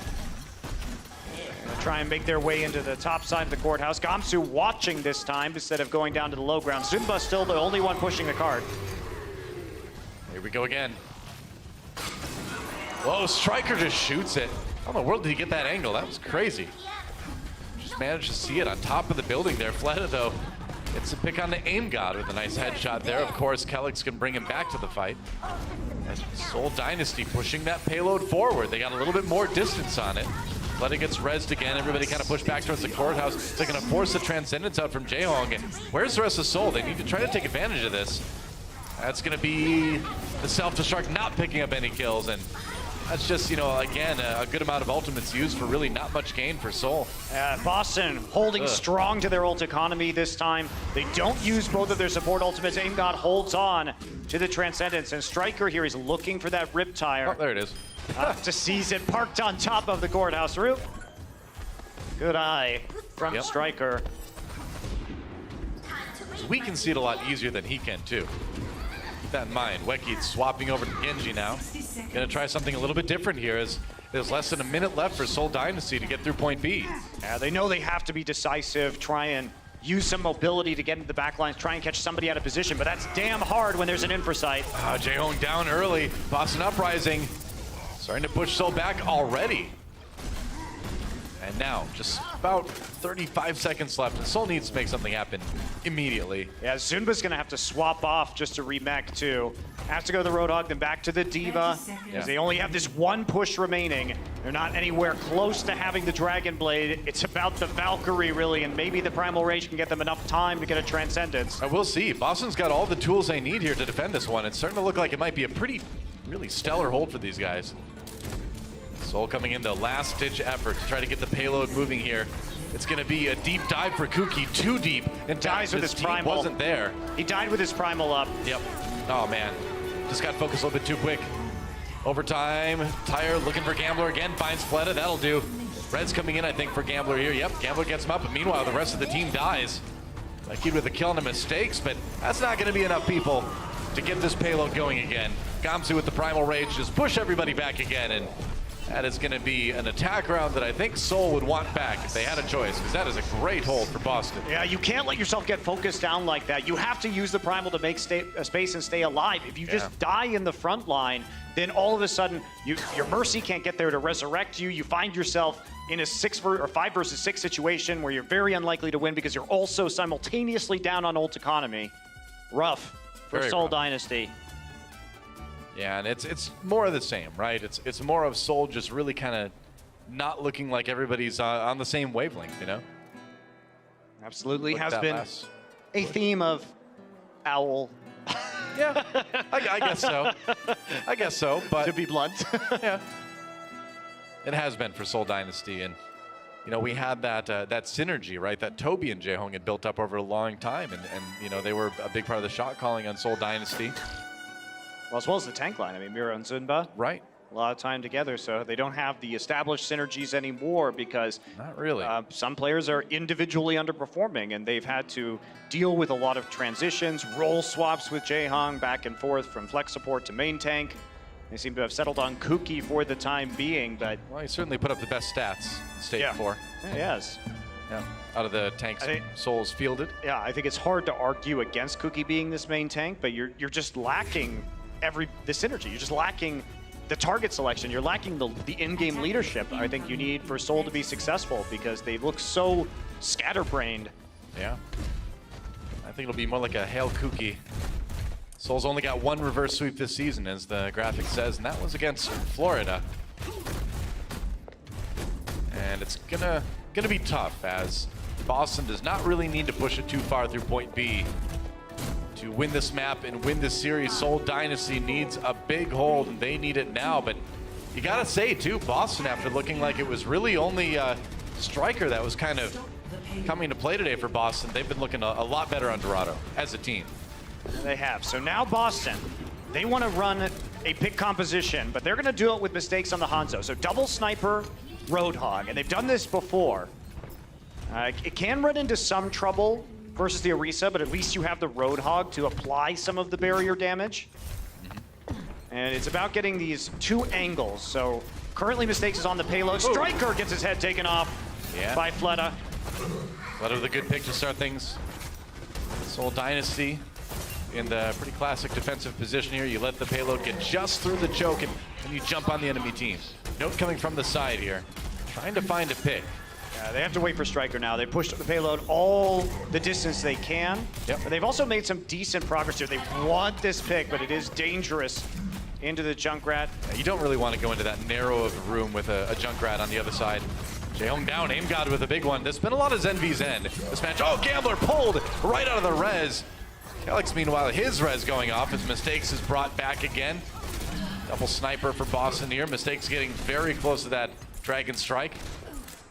Speaker 6: Gonna try and make their way into the top side of the courthouse. Gamsu watching this time instead of going down to the low ground. Zunba still the only one pushing the card.
Speaker 5: Here we go again. Whoa, Striker just shoots it. How in the world did he get that angle? That was crazy. Just managed to see it on top of the building there. Fleta, though, gets a pick on the Aim God with a nice headshot there. Of course, Kelix can bring him back to the fight. As Seoul Dynasty pushing that payload forward. They got a little bit more distance on it. Fleta gets rezzed again. Everybody kind of pushed back towards the courthouse. They're going to force the Transcendence out from Jaehong. Where's the rest of Seoul? They need to try to take advantage of this. That's going to be the Self-Destruct not picking up any kills. And that's just, you know, again, a good amount of ultimates used for really not much gain for Seoul.
Speaker 6: Boston holding strong to their ult economy this time. They don't use both of their support ultimates. Aim God holds on to the Transcendence. And Striker here is looking for that Riptire.
Speaker 5: Oh, there it is.
Speaker 6: To seize it, parked on top of the courthouse roof. Good eye from Striker.
Speaker 5: We can see it a lot easier than he can, too. Keep that in mind. Wekid's swapping over to Genji now. Gonna try something a little bit different here as there's less than a minute left for Seoul Dynasty to get through point B.
Speaker 6: Yeah, they know they have to be decisive, try and use some mobility to get into the back lines, try and catch somebody out of position, but that's damn hard when there's an infrasight.
Speaker 5: Jaehong down early. Boston Uprising starting to push Seoul back already. And now, just about 35 seconds left, and Seoul needs to make something happen immediately.
Speaker 6: Yeah, Zunba's gonna have to swap off just to remech too. Has to go to the Roadhog, then back to the Diva, because they only have this one push remaining. They're not anywhere close to having the Dragon Blade. It's about the Valkyrie, really, and maybe the Primal Rage can get them enough time to get a Transcendence.
Speaker 5: We'll see. Boston's got all the tools they need here to defend this one. It's starting to look like it might be a really stellar hold for these guys. Seoul coming in the last-ditch effort to try to get the payload moving here. It's going to be a deep dive for Kuki, too deep. And
Speaker 6: dies with his primal.
Speaker 5: Wasn't there.
Speaker 6: He died with his primal up.
Speaker 5: Yep. Oh, man. Just got focused a little bit too quick. Overtime. Tire looking for Gambler again. Finds Fleta. That'll do. Red's coming in, I think, for Gambler here. Yep, Gambler gets him up. But meanwhile, the rest of the team dies. Like with a kill and a mistakes, but that's not going to be enough people to get this payload going again. Gamsu with the Primal Rage just push everybody back again, and that is going to be an attack round that I think Seoul would want back if they had a choice, because that is a great hold for Boston.
Speaker 6: Yeah, you can't let yourself get focused down like that. You have to use the Primal to make space and stay alive. If you just die in the front line, then all of a sudden, your Mercy can't get there to resurrect you. You find yourself in a 5 versus 6 situation where you're very unlikely to win because you're also simultaneously down on ult economy. Rough for Seoul Dynasty.
Speaker 5: Yeah, and it's more of the same, right? It's more of Seoul just really kind of not looking like everybody's on the same wavelength, you know?
Speaker 6: Absolutely has been a theme of Owl.
Speaker 5: Yeah, I guess so. I guess so, but
Speaker 6: to be blunt,
Speaker 5: yeah, it has been for Seoul Dynasty, and you know we had that synergy, right? That Toby and Jaehong had built up over a long time, and you know they were a big part of the shot calling on Seoul Dynasty.
Speaker 6: Well, as well as the tank line. I mean, Mira and Zunba.
Speaker 5: Right.
Speaker 6: a lot of time together, so they don't have the established synergies anymore because
Speaker 5: Not really.
Speaker 6: some players are individually underperforming, and they've had to deal with a lot of transitions, role swaps with Jaehong back and forth from flex support to main tank. They seem to have settled on Kuki for the time being, but...
Speaker 5: Well, he certainly put up the best stats in Stage 4.
Speaker 6: Yeah, yes.
Speaker 5: Yeah, out of the tanks Seoul's fielded.
Speaker 6: Yeah, I think it's hard to argue against Kuki being this main tank, but you're just lacking the synergy. You're just lacking the target selection. You're lacking the in-game leadership I think you need for Seoul to be successful because they look so scatterbrained.
Speaker 5: Yeah. I think it'll be more like a Hail Kuki. Seoul's only got one reverse sweep this season, as the graphic says, and that was against Florida. And it's gonna be tough, as Boston does not really need to push it too far through point B to win this map and win this series. Seoul Dynasty needs a big hold, and they need it now. But you gotta say, too, Boston, after looking like it was really only Striker that was kind of coming to play today for Boston, they've been looking a lot better on Dorado as a team.
Speaker 6: They have. So now Boston, they want to run a pick composition, but they're going to do it with mistakes on the Hanzo. So double sniper, Roadhog, and they've done this before. It can run into some trouble versus the Orisa, but at least you have the Roadhog to apply some of the barrier damage. And it's about getting these two angles. So currently mistakes is on the payload. Striker gets his head taken off by Fleta.
Speaker 5: Fleta with a good pick to start things. Seoul Dynasty in the pretty classic defensive position here. You let the payload get just through the choke, and you jump on the enemy team. Note coming from the side here, trying to find a pick.
Speaker 6: They have to wait for Striker now. They pushed the payload all the distance they can.
Speaker 5: Yep.
Speaker 6: But they've also made some decent progress here. They want this pick, but it is dangerous into the Junkrat.
Speaker 5: Yeah, you don't really want to go into that narrow of a room with a Junkrat on the other side. Jaehong down, Aim God with a big one. There's been a lot of Zen v Zen this match. Oh, Gambler pulled right out of the res. Alex, meanwhile, his res going off as Mistakes is brought back again. Double sniper for Boston here. Mistakes getting very close to that Dragon Strike.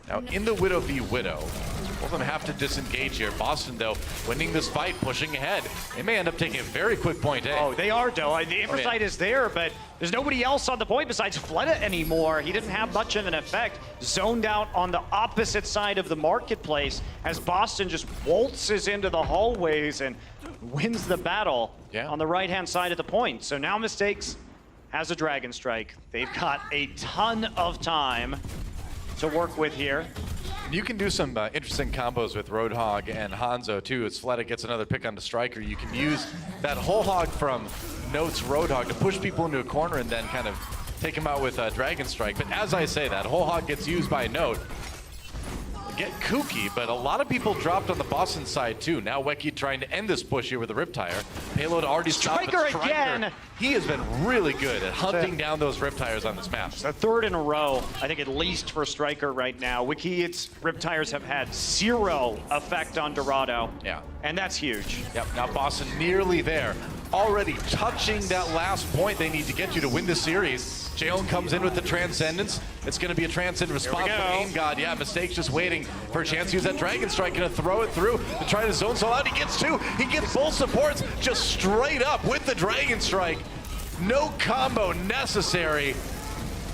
Speaker 5: Now, in the Widow v Widow, both of them have to disengage here. Boston, though, winning this fight, pushing ahead. They may end up taking a very quick point A.
Speaker 6: Oh, they are, though. The Inversight is there, but there's nobody else on the point besides Fleta anymore. He didn't have much of an effect. Zoned out on the opposite side of the marketplace as Boston just waltzes into the hallways and wins the battle on the right-hand side of the point. So now Mistakes has a Dragon Strike. They've got a ton of time to work with here.
Speaker 5: You can do some interesting combos with Roadhog and Hanzo too. As Fleta gets another pick on the Striker, you can use that whole hog from Note's Roadhog to push people into a corner and then kind of take him out with a Dragon Strike. But as I say, that whole hog gets used by Note. Get kooky, but a lot of people dropped on the Boston side too. Now Weki trying to end this push here with a Riptire. Payload already stopped.
Speaker 6: Striker again!
Speaker 5: He has been really good at hunting down those Riptires on this map.
Speaker 6: The third in a row, I think, at least for Striker right now. Wiki's Riptires have had 0 effect on Dorado.
Speaker 5: Yeah.
Speaker 6: And that's huge.
Speaker 5: Yep, now Boston nearly there. Already touching that last point they need to get to win the series. Jaehong comes in with the Transcendence. It's going to be a Transcendent response from Aim God. Yeah, Mistakes just waiting for a chance to use that Dragon Strike. Going to throw it through to try to zone Soul out. He gets 2. He gets both supports just straight up with the Dragon Strike. No combo necessary.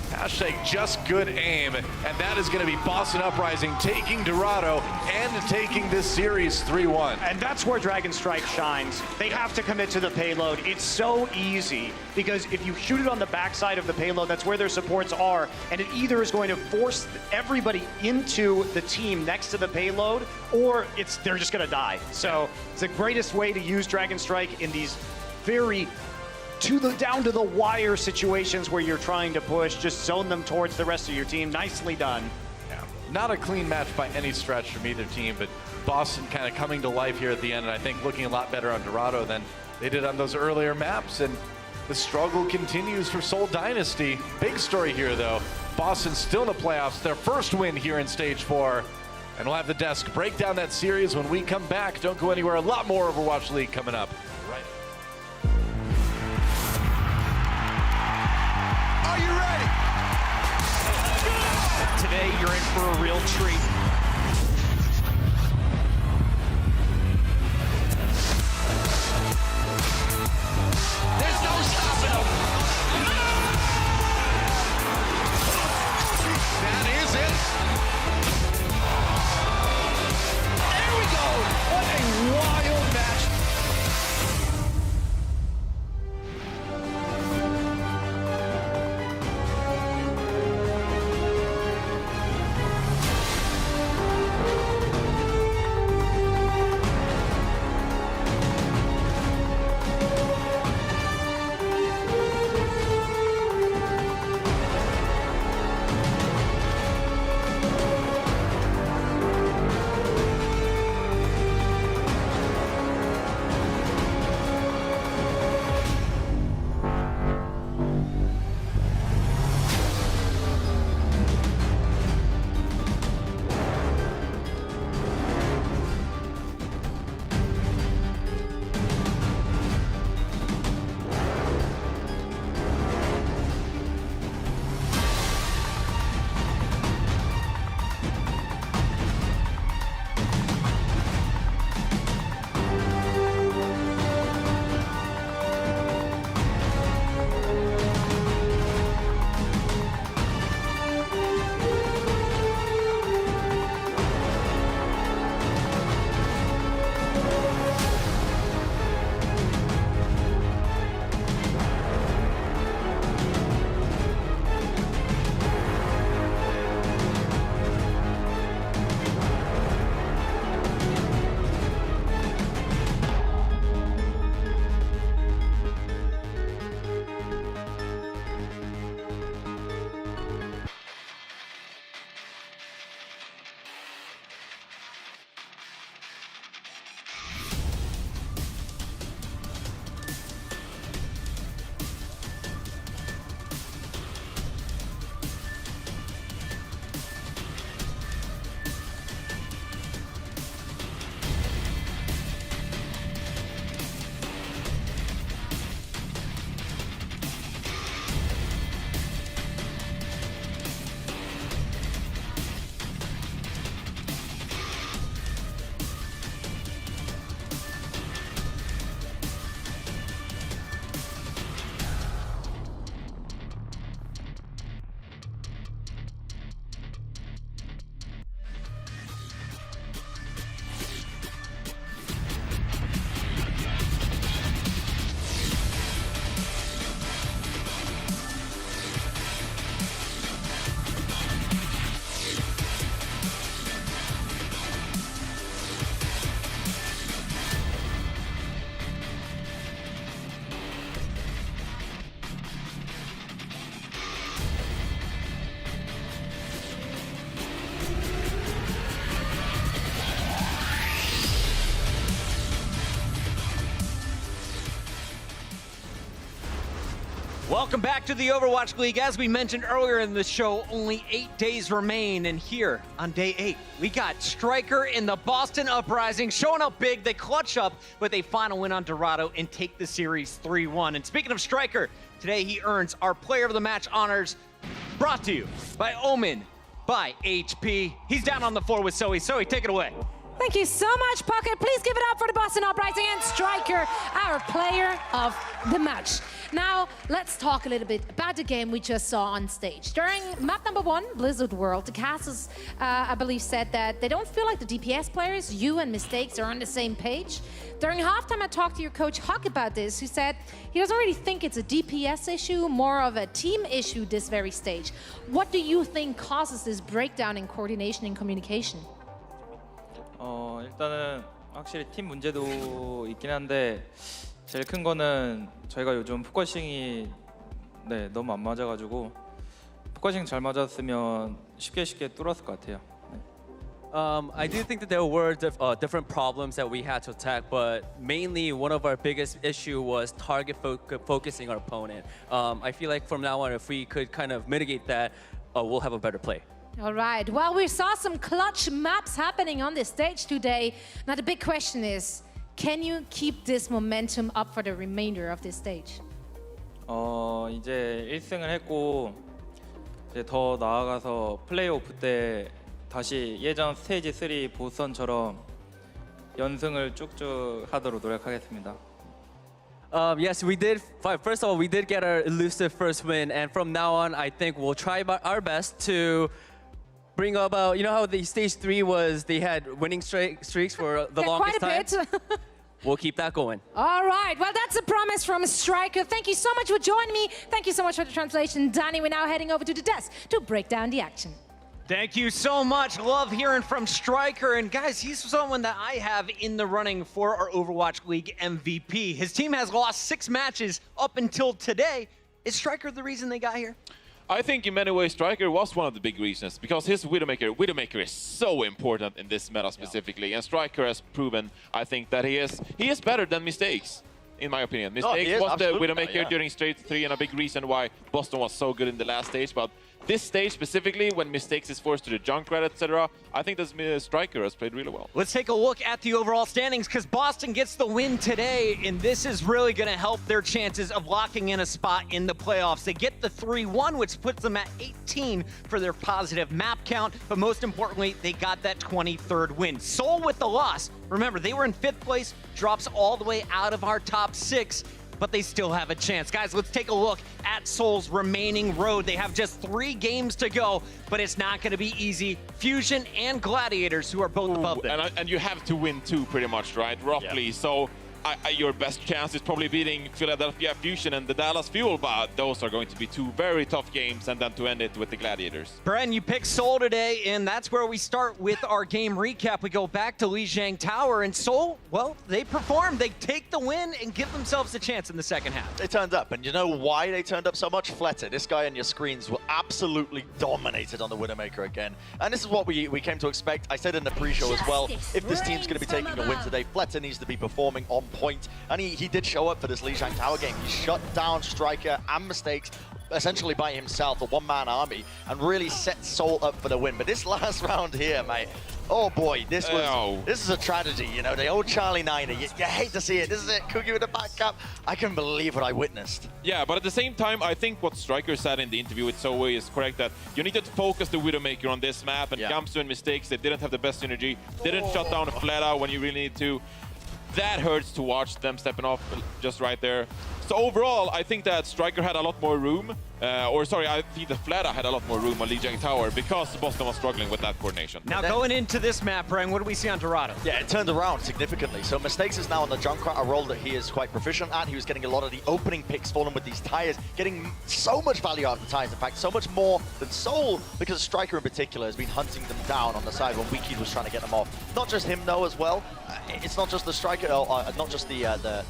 Speaker 5: Hashtag just good aim. And that is going to be Boston Uprising taking Dorado and taking this series 3-1.
Speaker 6: And that's where Dragon Strike shines. They have to commit to the payload. It's so easy because if you shoot it on the backside of the payload, that's where their supports are. And it either is going to force everybody into the team next to the payload, or they're just going to die. So it's the greatest way to use Dragon Strike in these very down to the wire situations where you're trying to push. Just zone them towards the rest of your team. Nicely done.
Speaker 5: Yeah. Not a clean match by any stretch from either team, but Boston kind of coming to life here at the end, and I think looking a lot better on Dorado than they did on those earlier maps. And the struggle continues for Seoul Dynasty. Big story here, though. Boston still in the playoffs. Their first win here in Stage 4. And we'll have the desk break down that series when we come back. Don't go anywhere. A lot more Overwatch League coming up. Right.
Speaker 1: Are you ready?
Speaker 2: Today, you're in for a real treat.
Speaker 1: There's no stopping them.
Speaker 2: Welcome back to the Overwatch League. As we mentioned earlier in the show, only 8 days remain, and here on day 8, we got Striker in the Boston Uprising showing up big. They clutch up with a final win on Dorado and take the series 3-1. And speaking of Striker, today he earns our Player of the Match honors, brought to you by Omen, by HP. He's down on the floor with Zoe. Zoe, take it away.
Speaker 12: Thank you so much, Pocket. Please give it up for the Boston Uprising and Striker, our Player of the Match. Now, let's talk a little bit about the game we just saw on stage. During map number 1, Blizzard World, the casters, I believe, said that they don't feel like the DPS players, you and Mistakes, are on the same page. During halftime, I talked to your coach, Huck, about this, who said he doesn't really think it's a DPS issue, more of a team issue this very stage. What do you think causes this breakdown in coordination and communication?
Speaker 13: 일단은 확실히 팀 문제도 있긴 한데 제일 큰 거는 저희가 요즘 포커싱이 너무 안 맞아가지고 포커싱 잘 맞았으면 쉽게 뚫었을 것 같아요.
Speaker 14: I do think that there were different problems that we had to attack, but mainly one of our biggest issue was target focusing our opponent. I feel like from now on, if we could kind of mitigate that, we'll have a better play.
Speaker 12: All right. Well, we saw some clutch maps happening on this stage today. Now, the big question is, can you keep this momentum up for the remainder of this stage?
Speaker 13: 이제 1승을 했고 이제 더 나아가서 플레이오프 때 다시 예전 스테이지 3 보선처럼 연승을 쭉쭉 하도록 노력하겠습니다.
Speaker 14: Yes, we did. First of all, we did get our elusive first win, and from now on, I think we'll try our best to bring about, you know how the stage 3 was, they had winning streaks for the longest time?
Speaker 12: Quite a bit.
Speaker 14: We'll keep that going.
Speaker 12: All right. Well, that's a promise from Striker. Thank you so much for joining me. Thank you so much for the translation. Danny, we're now heading over to the desk to break down the action.
Speaker 2: Thank you so much. Love hearing from Striker. And guys, he's someone that I have in the running for our Overwatch League MVP. His team has lost 6 matches up until today. Is Striker the reason they got here?
Speaker 3: I think in many ways Striker was one of the big reasons, because his Widowmaker is so important in this meta specifically, and Striker has proven, I think, that he is better than Mistakes, in my opinion. Mistakes was the Widowmaker during stage 3 and a big reason why Boston was so good in the last stage, but this stage specifically, when Mistakes is forced to the Junkrat, etc., I think this Striker has played really well.
Speaker 2: Let's take a look at the overall standings, because Boston gets the win today, and this is really going to help their chances of locking in a spot in the playoffs. They get the 3-1, which puts them at 18 for their positive map count, but most importantly, they got that 23rd win. Seoul with the loss. Remember, they were in 5th place, drops all the way out of our top 6, but they still have a chance. Guys, let's take a look at Seoul's remaining road. They have just 3 games to go, but it's not going to be easy. Fusion and Gladiators, who are both above them.
Speaker 3: And you have to win 2 pretty much, right? Roughly. Yeah. So your best chance is probably beating Philadelphia Fusion and the Dallas Fuel, but those are going to be 2 very tough games, and then to end it with the Gladiators.
Speaker 2: Bren, you picked Seoul today, and that's where we start with our game recap. We go back to Lijiang Tower, and Seoul, well, they perform. They take the win and give themselves a chance in the second half.
Speaker 4: They turned up, and you know why they turned up so much? Fletter, this guy on your screens, were absolutely dominated on the Widowmaker again. And this is what we came to expect. I said in the pre-show as well, if this team's going to be taking a win today, Fletter needs to be performing on point. And he did show up for this Lijiang Tower game. He shut down Striker and Mistakes essentially by himself, a one-man army, and really set Seoul up for the win. But this last round here, mate, oh boy, this is a tragedy, you know, the old Charlie Niner. You hate to see it. This is it, Cookie with the back cap. I can believe what I witnessed.
Speaker 3: Yeah, but at the same time, I think what Striker said in the interview with Zoe is correct, that you need to focus the Widowmaker on this map, and Gamsu and Mistakes, they didn't have the best synergy, didn't shut down a Fleta when you really need to. That hurts to watch them stepping off just right there. So overall, I think that Striker had a lot more room, I think the Fleta had a lot more room on Lijiang Tower because Boston was struggling with that coordination.
Speaker 2: Now going into this map, Bren, what do we see on Dorado?
Speaker 4: Yeah, it turned around significantly. So Mistakes is now on the Junkrat, a role that he is quite proficient at. He was getting a lot of the opening picks for him with these tires, getting so much value out of the tires. In fact, so much more than Seoul, because Striker in particular has been hunting them down on the side when Wiki was trying to get them off. Not just him though as well. It's not just the Striker, not just the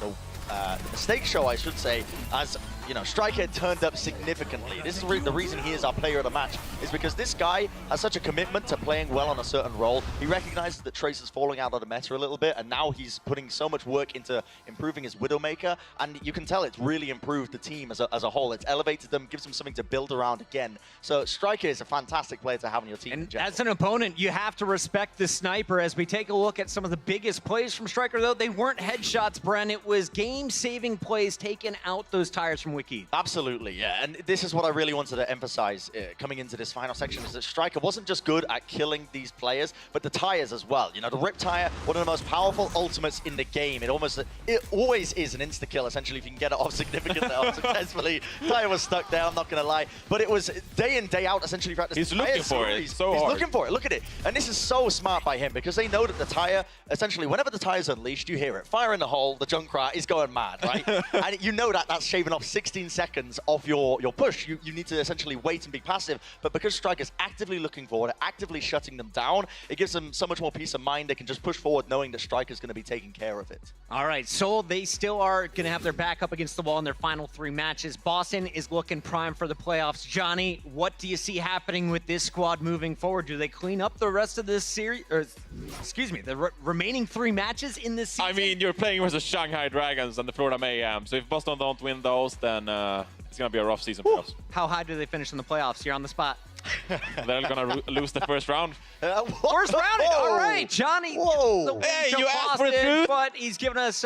Speaker 4: Mistake show, I should say, as you know, Striker turned up significantly. This is the reason he is our player of the match, is because this guy has such a commitment to playing well on a certain role. He recognizes that Tracer's falling out of the meta a little bit, and now he's putting so much work into improving his Widowmaker, and you can tell it's really improved the team as a whole. It's elevated them, gives them something to build around again. So Striker is a fantastic player to have on your team.
Speaker 2: And as an opponent, you have to respect the sniper. As we take a look at some of the biggest plays from Striker, though, they weren't headshots, Bren. It was game-saving plays taking out those tires from Wiki.
Speaker 4: Absolutely, yeah. And this is what I really wanted to emphasize coming into this final section, is that Striker wasn't just good at killing these players, but the tires as well. You know, the Rip Tire, one of the most powerful ultimates in the game. It always is an insta-kill, essentially, if you can get it off significantly or successfully. Tire was stuck there, I'm not going to lie. But it was day in, day out, essentially, throughout this
Speaker 3: He's looking for it so hard.
Speaker 4: He's looking for it, look at it. And this is so smart by him, because they know that the tire, essentially, whenever the tire's unleashed, you hear it. Fire in the hole, the Junkrat is going mad, right? And you know that that's shaving off 16 seconds off your push. You need to essentially wait and be passive. But because Striker's actively looking forward, actively shutting them down, it gives them so much more peace of mind. They can just push forward knowing that Striker's going to be taking care of it.
Speaker 2: All right, Seoul, they still are going to have their back up against the wall in their final 3 matches. Boston is looking prime for the playoffs. Johnny, what do you see happening with this squad moving forward? Do they clean up the rest of this series? Or, excuse me, the remaining 3 matches in this season?
Speaker 3: I mean, you're playing versus Shanghai Dragons and the Florida Mayhem, so if Boston don't win those, then it's going to be a rough season for us.
Speaker 2: How high do they finish in the playoffs? You're on the spot.
Speaker 3: They're going to lose the first round.
Speaker 2: First round? All right, Johnny.
Speaker 4: Whoa.
Speaker 3: Hey,
Speaker 2: to
Speaker 3: you asked for the
Speaker 2: Boston,
Speaker 3: truth.
Speaker 2: but he's giving us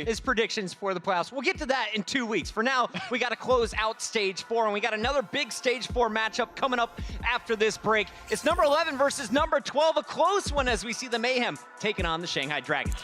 Speaker 2: his predictions for the playoffs. We'll get to that in 2 weeks. For now, we got to close out Stage 4, and we got another big Stage 4 matchup coming up after this break. It's number 11 versus number 12, a close one as we see the Mayhem taking on the Shanghai Dragons.